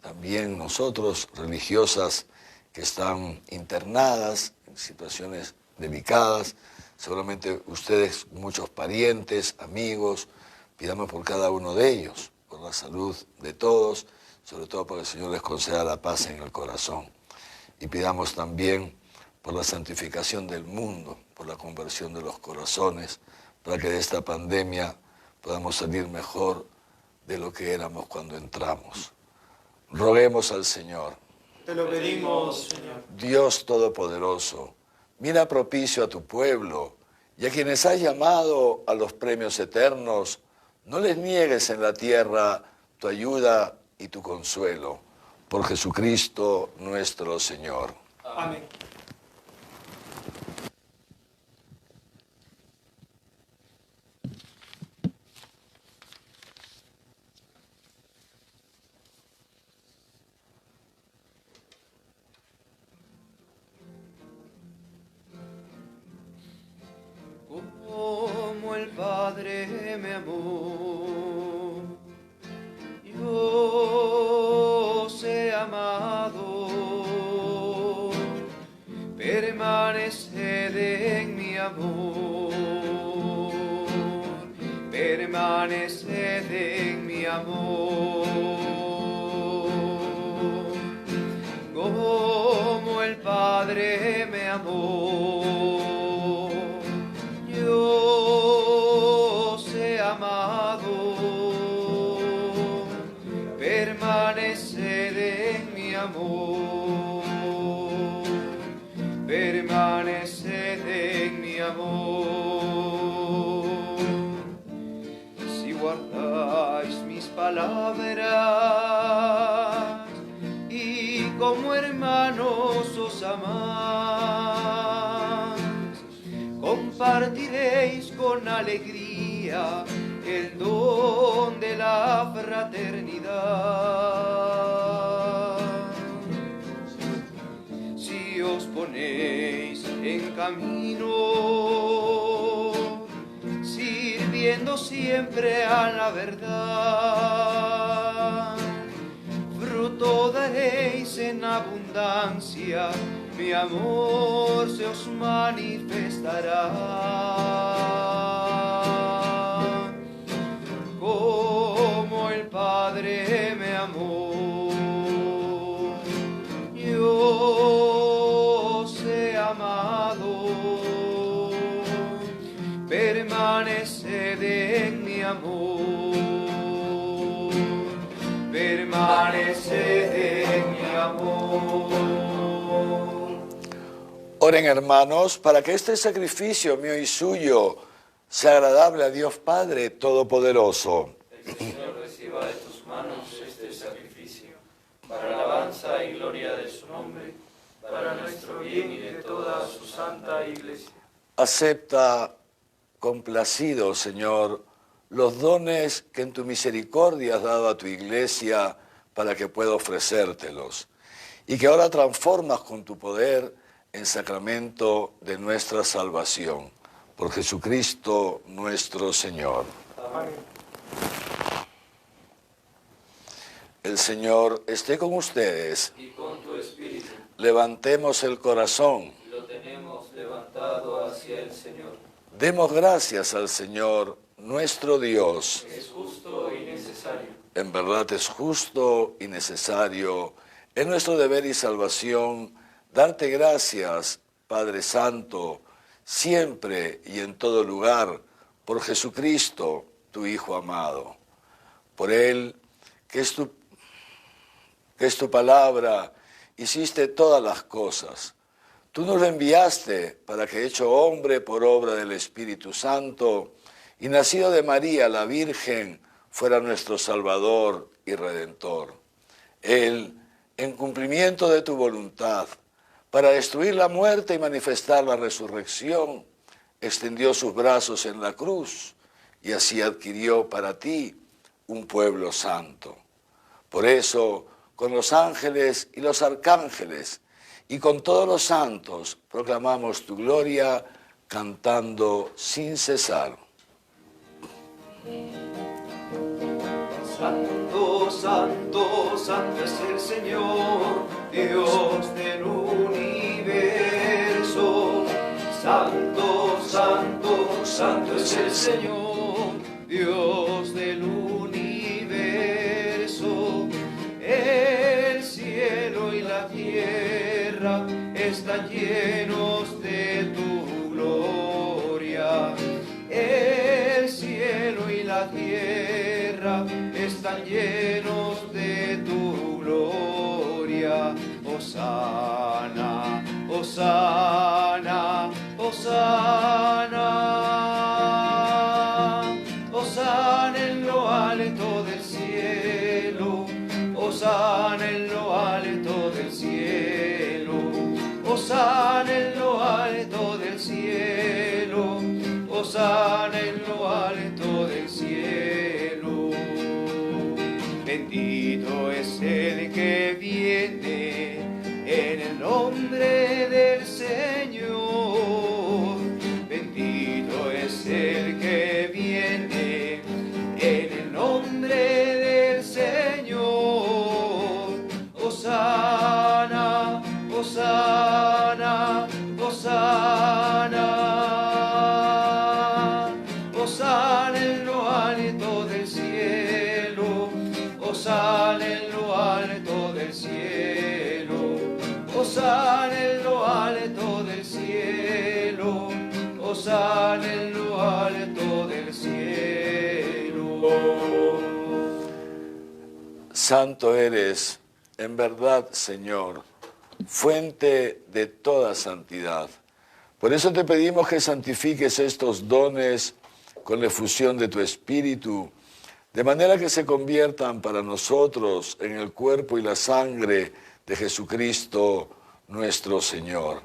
también nosotros, religiosas que están internadas en situaciones delicadas. Seguramente ustedes, muchos parientes, amigos, pidamos por cada uno de ellos, por la salud de todos, sobre todo para que el Señor les conceda la paz en el corazón. Y pidamos también por la santificación del mundo, por la conversión de los corazones, para que de esta pandemia podamos salir mejor de lo que éramos cuando entramos. Roguemos al Señor. Te lo pedimos, Señor. Dios Todopoderoso, mira propicio a tu pueblo y a quienes has llamado a los premios eternos, no les niegues en la tierra tu ayuda y tu consuelo. Por Jesucristo nuestro Señor. Amén. Como el Padre me amó, yo os he amado, permaneced en mi amor, permaneced en mi amor. Como el Padre me amó, yo os he amado, permaneced en mi amor, permaneced en mi amor. Si guardáis mis palabras y como hermanos os amáis, compartiréis con alegría el don de la fraternidad. Si os ponéis en camino, sirviendo siempre a la verdad, fruto daréis en abundancia, mi amor se os manifestará. permaneced en mi amor, permaneced en mi amor. Oren, hermanos, para que este sacrificio mío y suyo sea agradable a Dios Padre Todopoderoso. El Señor reciba de tus manos este sacrificio, para alabanza y gloria de su nombre, para nuestro bien y de toda su santa Iglesia. Acepta, complacido, Señor, los dones que en tu misericordia has dado a tu Iglesia para que pueda ofrecértelos, y que ahora transformas con tu poder en sacramento de nuestra salvación. Por Jesucristo nuestro Señor. Amén. El Señor esté con ustedes. Y con tu espíritu Levantemos el corazón. lo tenemos levantado hacia el Señor. Demos gracias al Señor, nuestro Dios. Es justo y necesario. En verdad es justo y necesario, es nuestro deber y salvación, darte gracias, Padre Santo, siempre y en todo lugar, por Jesucristo, tu Hijo amado. Por Él, que es tu palabra, hiciste todas las cosas. Tú nos lo enviaste para que, hecho hombre por obra del Espíritu Santo, y nacido de María, la Virgen, fuera nuestro Salvador y Redentor. Él, en cumplimiento de tu voluntad, para destruir la muerte y manifestar la resurrección, extendió sus brazos en la cruz y así adquirió para ti un pueblo santo. Por eso, con los ángeles y los arcángeles y con todos los santos, proclamamos tu gloria cantando sin cesar. Santo, santo, santo es el Señor, Dios del universo. Santo, santo, santo es el Señor, Dios del universo. El cielo y la tierra están llenos de tu gloria. El cielo y la tierra están llenos de tu gloria. Hosana, hosana, hosana. Hosana en lo alto del cielo. Hosana en lo alto del cielo. Hosana en lo alto del cielo. Hosana en lo alto del cielo. Bendito es el que viene en el nombre del Señor. Bendito es el que viene en el nombre del Señor. Hosana, hosana, hosana. Hosana en lo alto del cielo, hosana en lo alto del cielo, hosana en lo alto del cielo, hosana en lo alto del cielo. Santo eres, en verdad, Señor, fuente de toda santidad. Por eso te pedimos que santifiques estos dones con la efusión de tu Espíritu, de manera que se conviertan para nosotros en el cuerpo y la sangre de Jesucristo nuestro Señor,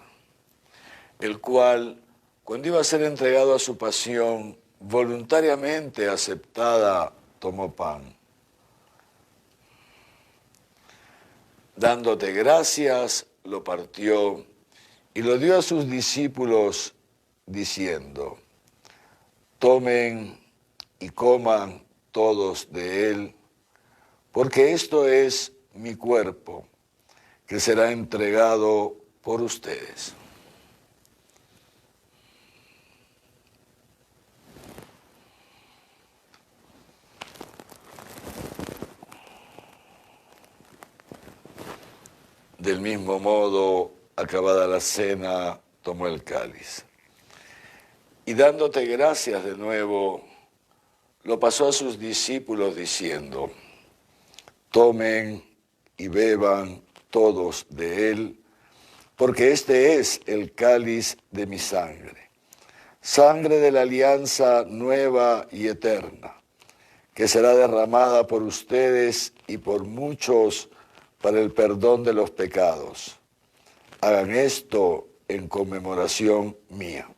el cual, cuando iba a ser entregado a su pasión, voluntariamente aceptada, tomó pan. Dándote gracias, lo partió y lo dio a sus discípulos, diciendo: tomen y coman todos de él, porque esto es mi cuerpo, que será entregado por ustedes. Del mismo modo, acabada la cena, tomó el cáliz. Y dándote gracias de nuevo, lo pasó a sus discípulos diciendo: tomen y beban todos de él, porque este es el cáliz de mi sangre, sangre de la alianza nueva y eterna, que será derramada por ustedes y por muchos para el perdón de los pecados. Hagan esto en conmemoración mía.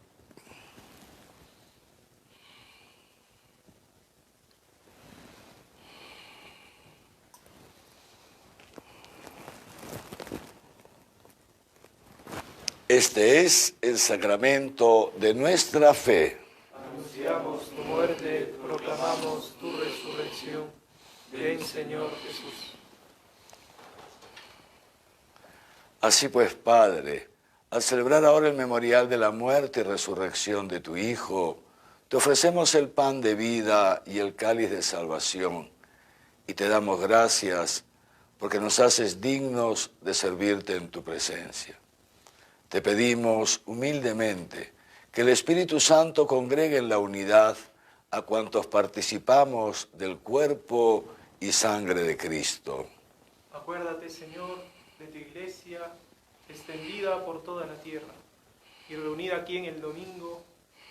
Este es el sacramento de nuestra fe. Anunciamos tu muerte, proclamamos tu resurrección. Ven, Señor Jesús. Así pues, Padre, al celebrar ahora el memorial de la muerte y resurrección de tu Hijo, te ofrecemos el pan de vida y el cáliz de salvación, y te damos gracias porque nos haces dignos de servirte en tu presencia. Te pedimos humildemente que el Espíritu Santo congregue en la unidad a cuantos participamos del cuerpo y sangre de Cristo. Acuérdate, Señor, de tu iglesia extendida por toda la tierra y reunida aquí en el domingo,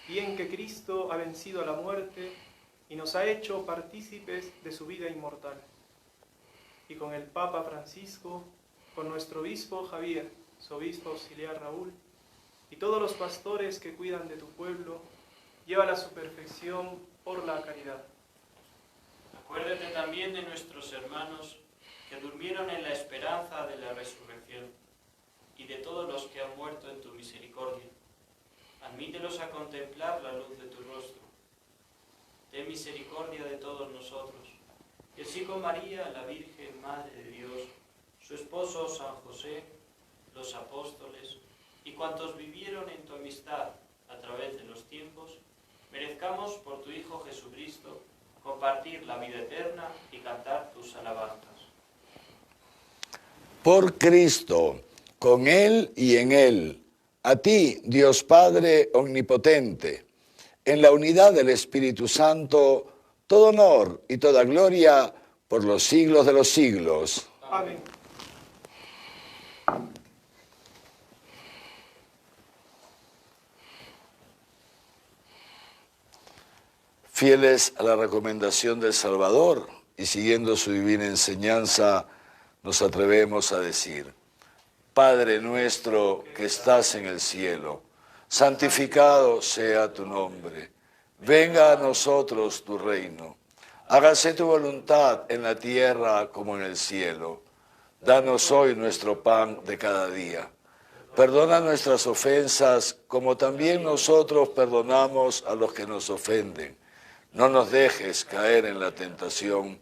bien que Cristo ha vencido a la muerte y nos ha hecho partícipes de su vida inmortal. Y con el Papa Francisco, con nuestro obispo Javier, su obispo auxiliar Raúl, y todos los pastores que cuidan de tu pueblo, llévala a su perfección por la caridad. Acuérdate también de nuestros hermanos que durmieron en la esperanza de la resurrección, y de todos los que han muerto en tu misericordia. Admítelos a contemplar la luz de tu rostro. Ten misericordia de todos nosotros, y así con María, la Virgen Madre de Dios, su esposo San José, los apóstoles y cuantos vivieron en tu amistad a través de los tiempos, merezcamos por tu Hijo Jesucristo compartir la vida eterna y cantar tus alabanzas. Por Cristo, con Él y en Él, a ti, Dios Padre omnipotente, en la unidad del Espíritu Santo, todo honor y toda gloria por los siglos de los siglos. Amén. Fieles a la recomendación del Salvador y siguiendo su divina enseñanza, nos atrevemos a decir: Padre nuestro que estás en el cielo, santificado sea tu nombre. Venga a nosotros tu reino. Hágase tu voluntad en la tierra como en el cielo. Danos hoy nuestro pan de cada día. Perdona nuestras ofensas como también nosotros perdonamos a los que nos ofenden. No nos dejes caer en la tentación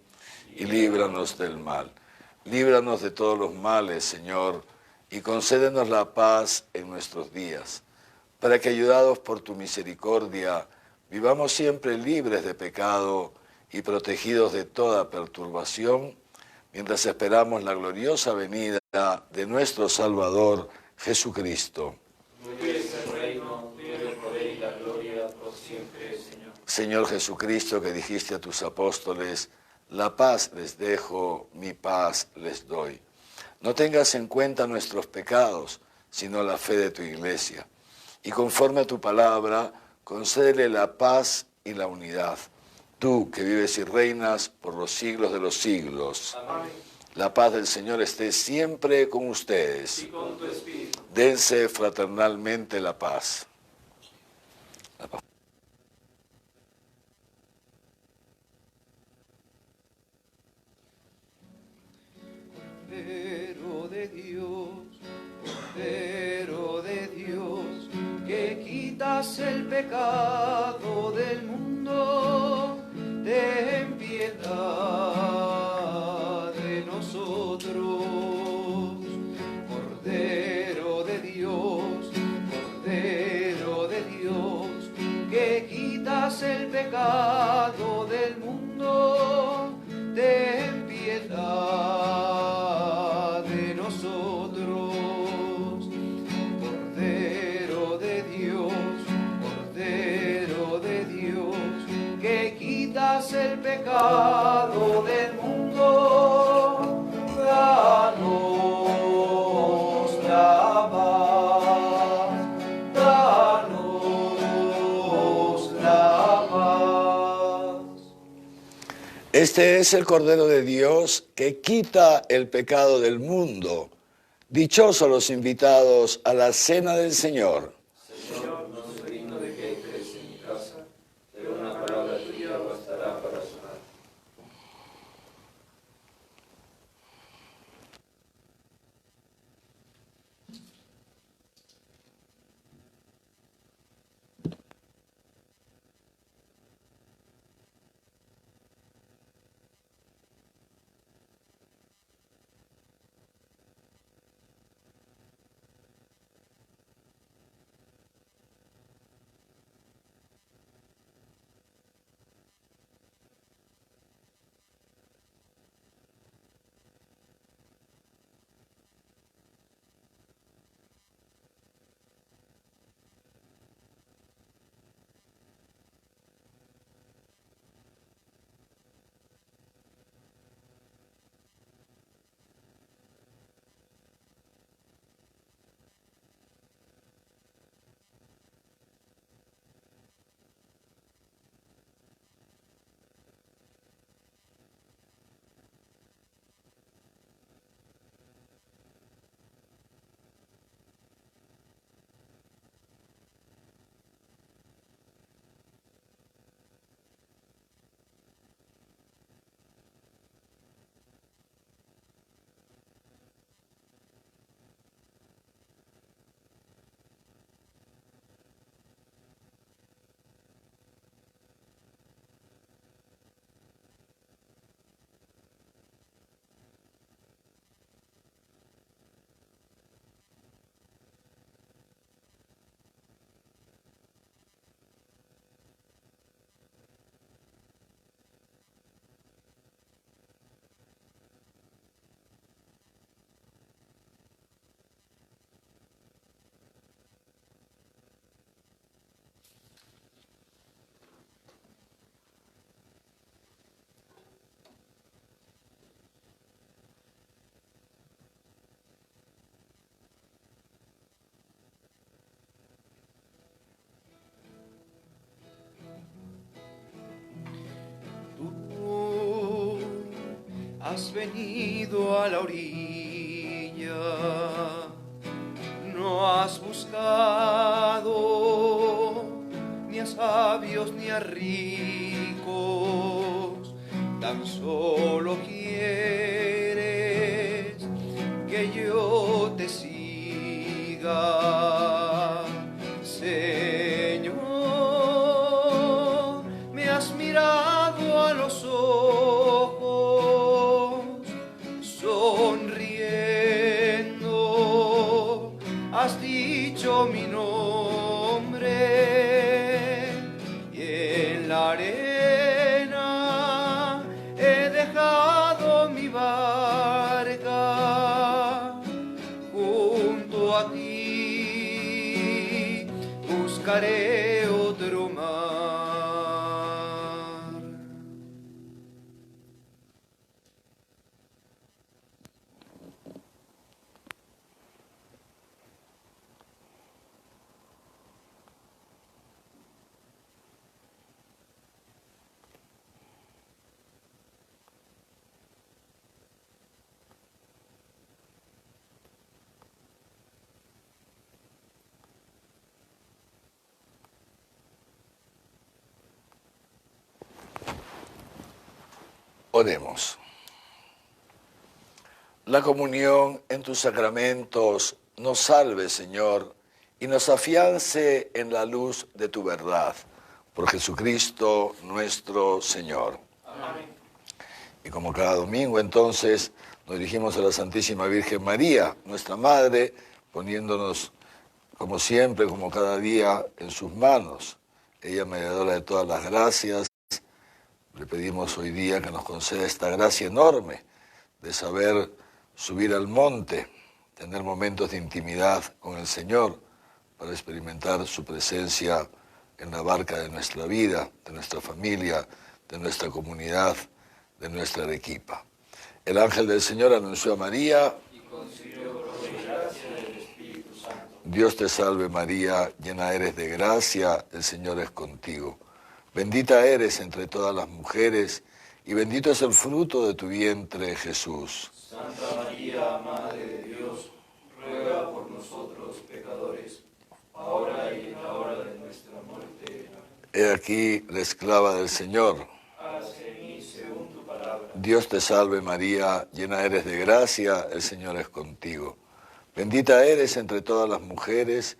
y líbranos del mal. Líbranos de todos los males, Señor, y concédenos la paz en nuestros días, para que, ayudados por tu misericordia, vivamos siempre libres de pecado y protegidos de toda perturbación, mientras esperamos la gloriosa venida de nuestro Salvador, Jesucristo. Tuyo es el reino, tuyo el poder y la gloria por siempre, Señor. Señor Jesucristo, que dijiste a tus apóstoles: la paz les dejo, mi paz les doy. No tengas en cuenta nuestros pecados, sino la fe de tu iglesia. Y conforme a tu palabra, concédele la paz y la unidad. Tú, que vives y reinas por los siglos de los siglos. Amén. La paz del Señor esté siempre con ustedes. Y con tu espíritu. Dense fraternalmente la paz. La paz. Cordero de Dios, que quitas el pecado del mundo, ten piedad de nosotros. Cordero de Dios, que quitas el pecado del mundo, ten piedad de nosotros. Cordero de Dios, Cordero quitas el pecado del mundo, danos la paz, danos la paz. Este es el Cordero de Dios que quita el pecado del mundo. Dichosos los invitados a la cena del Señor. Señor, no soy digno de que entres en mi casa, pero una palabra tuya bastará para sanar. Has venido a la orilla, no has buscado ni a sabios ni a ricos, tan solo quieres que yo te siga. Señor, me has mirado a los ojos, sonriendo, has dicho mi nombre, y en la arena he dejado mi barca, junto a ti buscaré otro mar. Oremos. La comunión en tus sacramentos nos salve, Señor, y nos afiance en la luz de tu verdad. Por Jesucristo nuestro Señor. Amén. Y como cada domingo, entonces, nos dirigimos a la Santísima Virgen María, nuestra Madre, poniéndonos, como siempre, como cada día, en sus manos. Ella, mediadora de todas las gracias, le pedimos hoy día que nos conceda esta gracia enorme de saber subir al monte, tener momentos de intimidad con el Señor para experimentar su presencia en la barca de nuestra vida, de nuestra familia, de nuestra comunidad, de nuestra Arequipa. El ángel del Señor anunció a María. Dios te salve María, llena eres de gracia, el Señor es contigo. Bendita eres entre todas las mujeres, y bendito es el fruto de tu vientre, Jesús. Santa María, Madre de Dios, ruega por nosotros pecadores, ahora y en la hora de nuestra muerte. He aquí la esclava del Señor. Hágase en mí según tu palabra. Dios te salve María, llena eres de gracia, el Señor es contigo. Bendita eres entre todas las mujeres,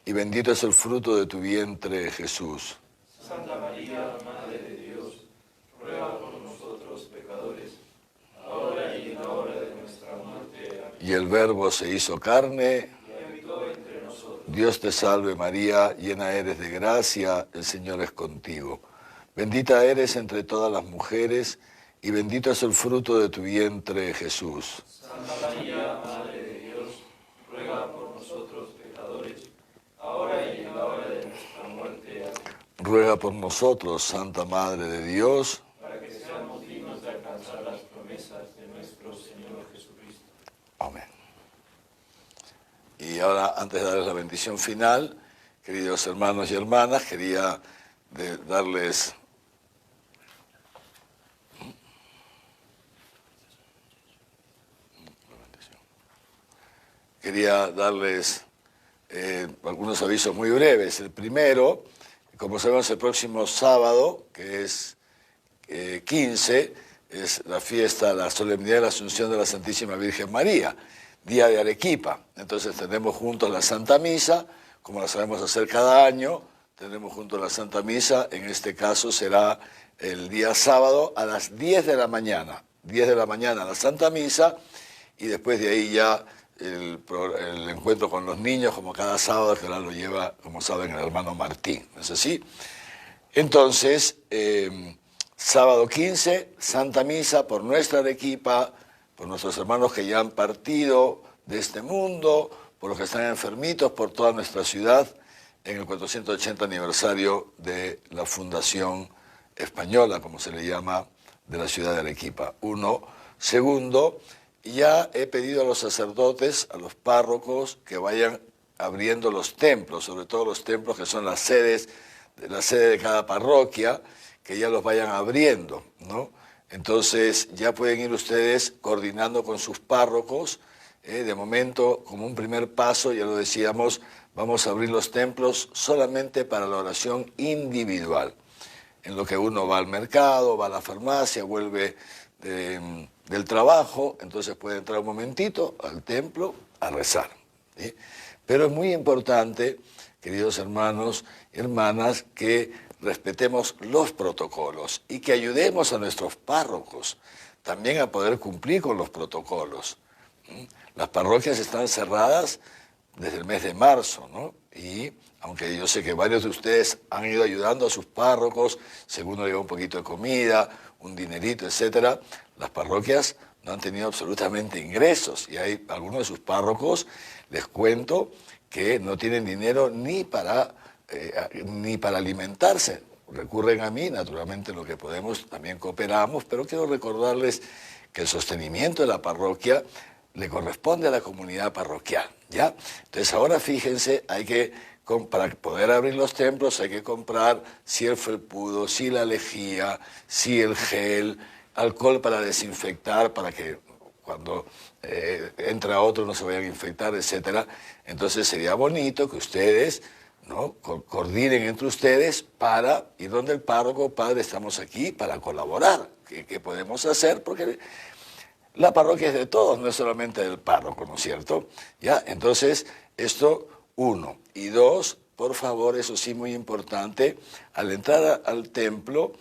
y bendito es el fruto de tu vientre, Jesús. Santa María, Madre de Dios, ruega por nosotros pecadores, ahora y en la hora de nuestra muerte. Amén. Y el Verbo se hizo carne. Y habitó entre nosotros. Dios te salve María, llena eres de gracia, el Señor es contigo. Bendita eres entre todas las mujeres, y bendito es el fruto de tu vientre, Jesús. Santa María, Madre de Dios, ruega por nosotros pecadores, ahora y en la hora de nuestra muerte. Amén. Ruega por nosotros, Santa Madre de Dios, Para que seamos dignos de alcanzar las promesas de nuestro Señor Jesucristo. amén. Y ahora, antes de darles la bendición final, queridos hermanos y hermanas, quería darles algunos avisos muy breves. El primero, como sabemos, el próximo sábado, que es 15, es la fiesta, la solemnidad de la Asunción de la Santísima Virgen María, día de Arequipa. Entonces tendremos juntos la Santa Misa, como la sabemos hacer cada año, tendremos juntos la Santa Misa, en este caso será el día sábado a las 10 de la mañana. 10 de la mañana la Santa Misa, y después de ahí ya el encuentro con los niños, como cada sábado, que ahora lo lleva, como saben, el hermano Martín, ¿no es así? Entonces, sábado 15, Santa Misa por nuestra Arequipa, por nuestros hermanos que ya han partido de este mundo, por los que están enfermitos, por toda nuestra ciudad, en el 480 aniversario de la Fundación Española, como se le llama, de la ciudad de Arequipa. Uno. Segundo, ya he pedido a los sacerdotes, a los párrocos, que vayan abriendo los templos, sobre todo los templos que son las sedes, la sede de cada parroquia, que ya los vayan abriendo, ¿no? Entonces ya pueden ir ustedes coordinando con sus párrocos. De momento, como un primer paso, ya lo decíamos, vamos a abrir los templos solamente para la oración individual. En lo que uno va al mercado, va a la farmacia, vuelve del trabajo, entonces puede entrar un momentito al templo a rezar, ¿sí? Pero es muy importante, queridos hermanos y hermanas, que respetemos los protocolos y que ayudemos a nuestros párrocos también a poder cumplir con los protocolos. Las parroquias están cerradas desde el mes de marzo, ¿no? Y aunque yo sé que varios de ustedes han ido ayudando a sus párrocos, según nos lleva un poquito de comida, un dinerito, etcétera, las parroquias no han tenido absolutamente ingresos. Y hay algunos de sus párrocos, les cuento, que no tienen dinero ni para alimentarse. Recurren a mí, naturalmente lo que podemos también cooperamos, pero quiero recordarles que el sostenimiento de la parroquia le corresponde a la comunidad parroquial, ¿ya? Entonces ahora fíjense, para poder abrir los templos hay que comprar si el felpudo, si la lejía, si el gel, alcohol para desinfectar, para que cuando entra otro no se vayan a infectar, etcétera. Entonces sería bonito que ustedes, ¿no?, coordinen entre ustedes para ir donde el párroco: padre, estamos aquí para colaborar. ¿Qué podemos hacer? Porque la parroquia es de todos, no es solamente del párroco, ¿no es cierto? ¿Ya? Entonces, esto, uno. Y dos, por favor, eso sí, muy importante, al entrar al templo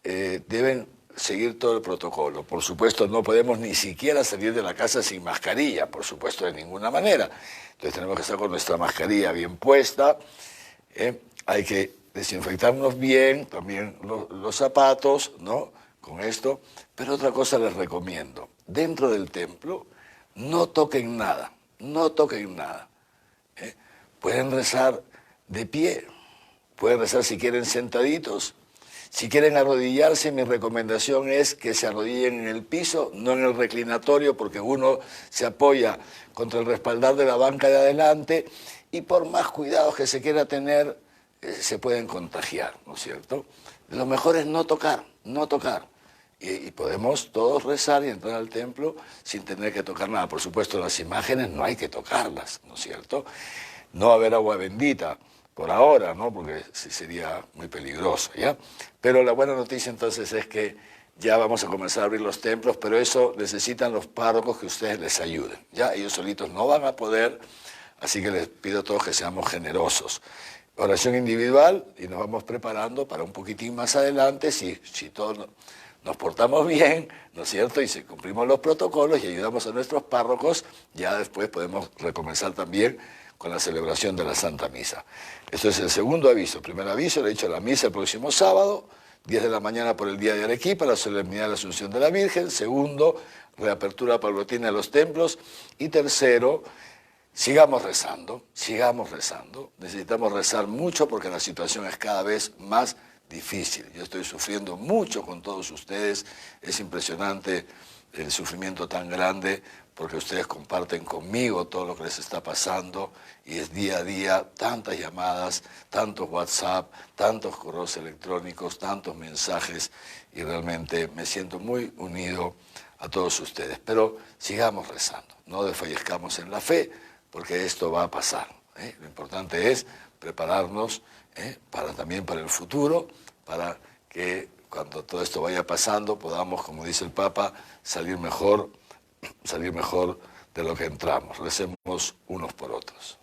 deben seguir todo el protocolo. Por supuesto, no podemos ni siquiera salir de la casa sin mascarilla, por supuesto, de ninguna manera. Entonces tenemos que estar con nuestra mascarilla bien puesta. Hay que desinfectarnos bien, también los zapatos, ¿no?, con esto. Pero otra cosa les recomiendo: dentro del templo no toquen nada, no toquen nada. Pueden rezar de pie, pueden rezar si quieren sentaditos. Si quieren arrodillarse, mi recomendación es que se arrodillen en el piso, no en el reclinatorio, porque uno se apoya contra el respaldar de la banca de adelante y por más cuidados que se quiera tener, se pueden contagiar, ¿no es cierto? Lo mejor es no tocar, no tocar. Y podemos todos rezar y entrar al templo sin tener que tocar nada. Por supuesto, las imágenes no hay que tocarlas, ¿no es cierto? No va a haber agua bendita por ahora, ¿no? Porque sí sería muy peligroso, ¿ya? Pero la buena noticia entonces es que ya vamos a comenzar a abrir los templos, pero eso necesitan los párrocos que ustedes les ayuden, ¿ya? Ellos solitos no van a poder, así que les pido a todos que seamos generosos. Oración individual y nos vamos preparando para un poquitín más adelante, si todos nos portamos bien, ¿no es cierto? Y si cumplimos los protocolos y ayudamos a nuestros párrocos, ya después podemos recomenzar también con la celebración de la Santa Misa. Esto es el segundo aviso. Primer aviso, le he dicho la misa el próximo sábado, 10 de la mañana por el día de Arequipa, la solemnidad de la Asunción de la Virgen. Segundo, reapertura paulatina de los templos. Y tercero, sigamos rezando, sigamos rezando. Necesitamos rezar mucho porque la situación es cada vez más difícil. Yo estoy sufriendo mucho con todos ustedes. Es impresionante el sufrimiento tan grande porque ustedes comparten conmigo todo lo que les está pasando y es día a día tantas llamadas, tantos WhatsApp, tantos correos electrónicos, tantos mensajes y realmente me siento muy unido a todos ustedes. Pero sigamos rezando, no desfallezcamos en la fe porque esto va a pasar, ¿eh? Lo importante es prepararnos también para el futuro, para que cuando todo esto vaya pasando podamos, como dice el Papa, salir mejor de lo que entramos. Recemos unos por otros.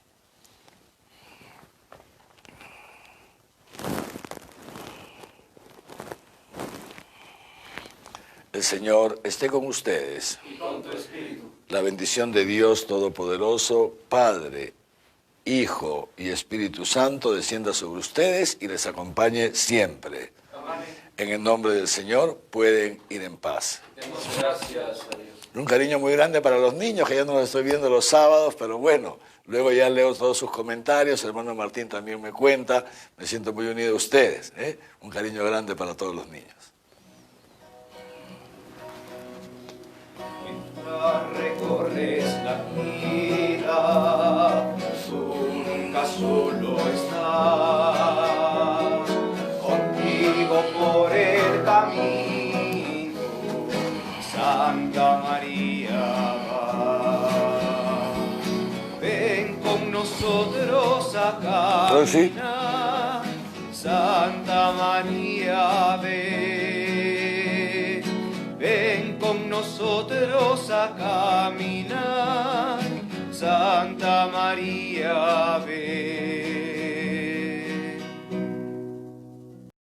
El Señor esté con ustedes. Y con tu espíritu. La bendición de Dios Todopoderoso, Padre, Hijo y Espíritu Santo, descienda sobre ustedes y les acompañe siempre. Amén. En el nombre del Señor pueden ir en paz. Demos gracias a Dios. Un cariño muy grande para los niños, que ya no los estoy viendo los sábados, pero bueno, luego ya leo todos sus comentarios, el hermano Martín también me cuenta, me siento muy unido a ustedes, ¿eh? Un cariño grande para todos los niños. Recorres la vida, tú nunca solo estás, contigo por el camino, Santa María va. Ven con nosotros a caminar, Santa María ven. Ven con nosotros a caminar, Santa María ven.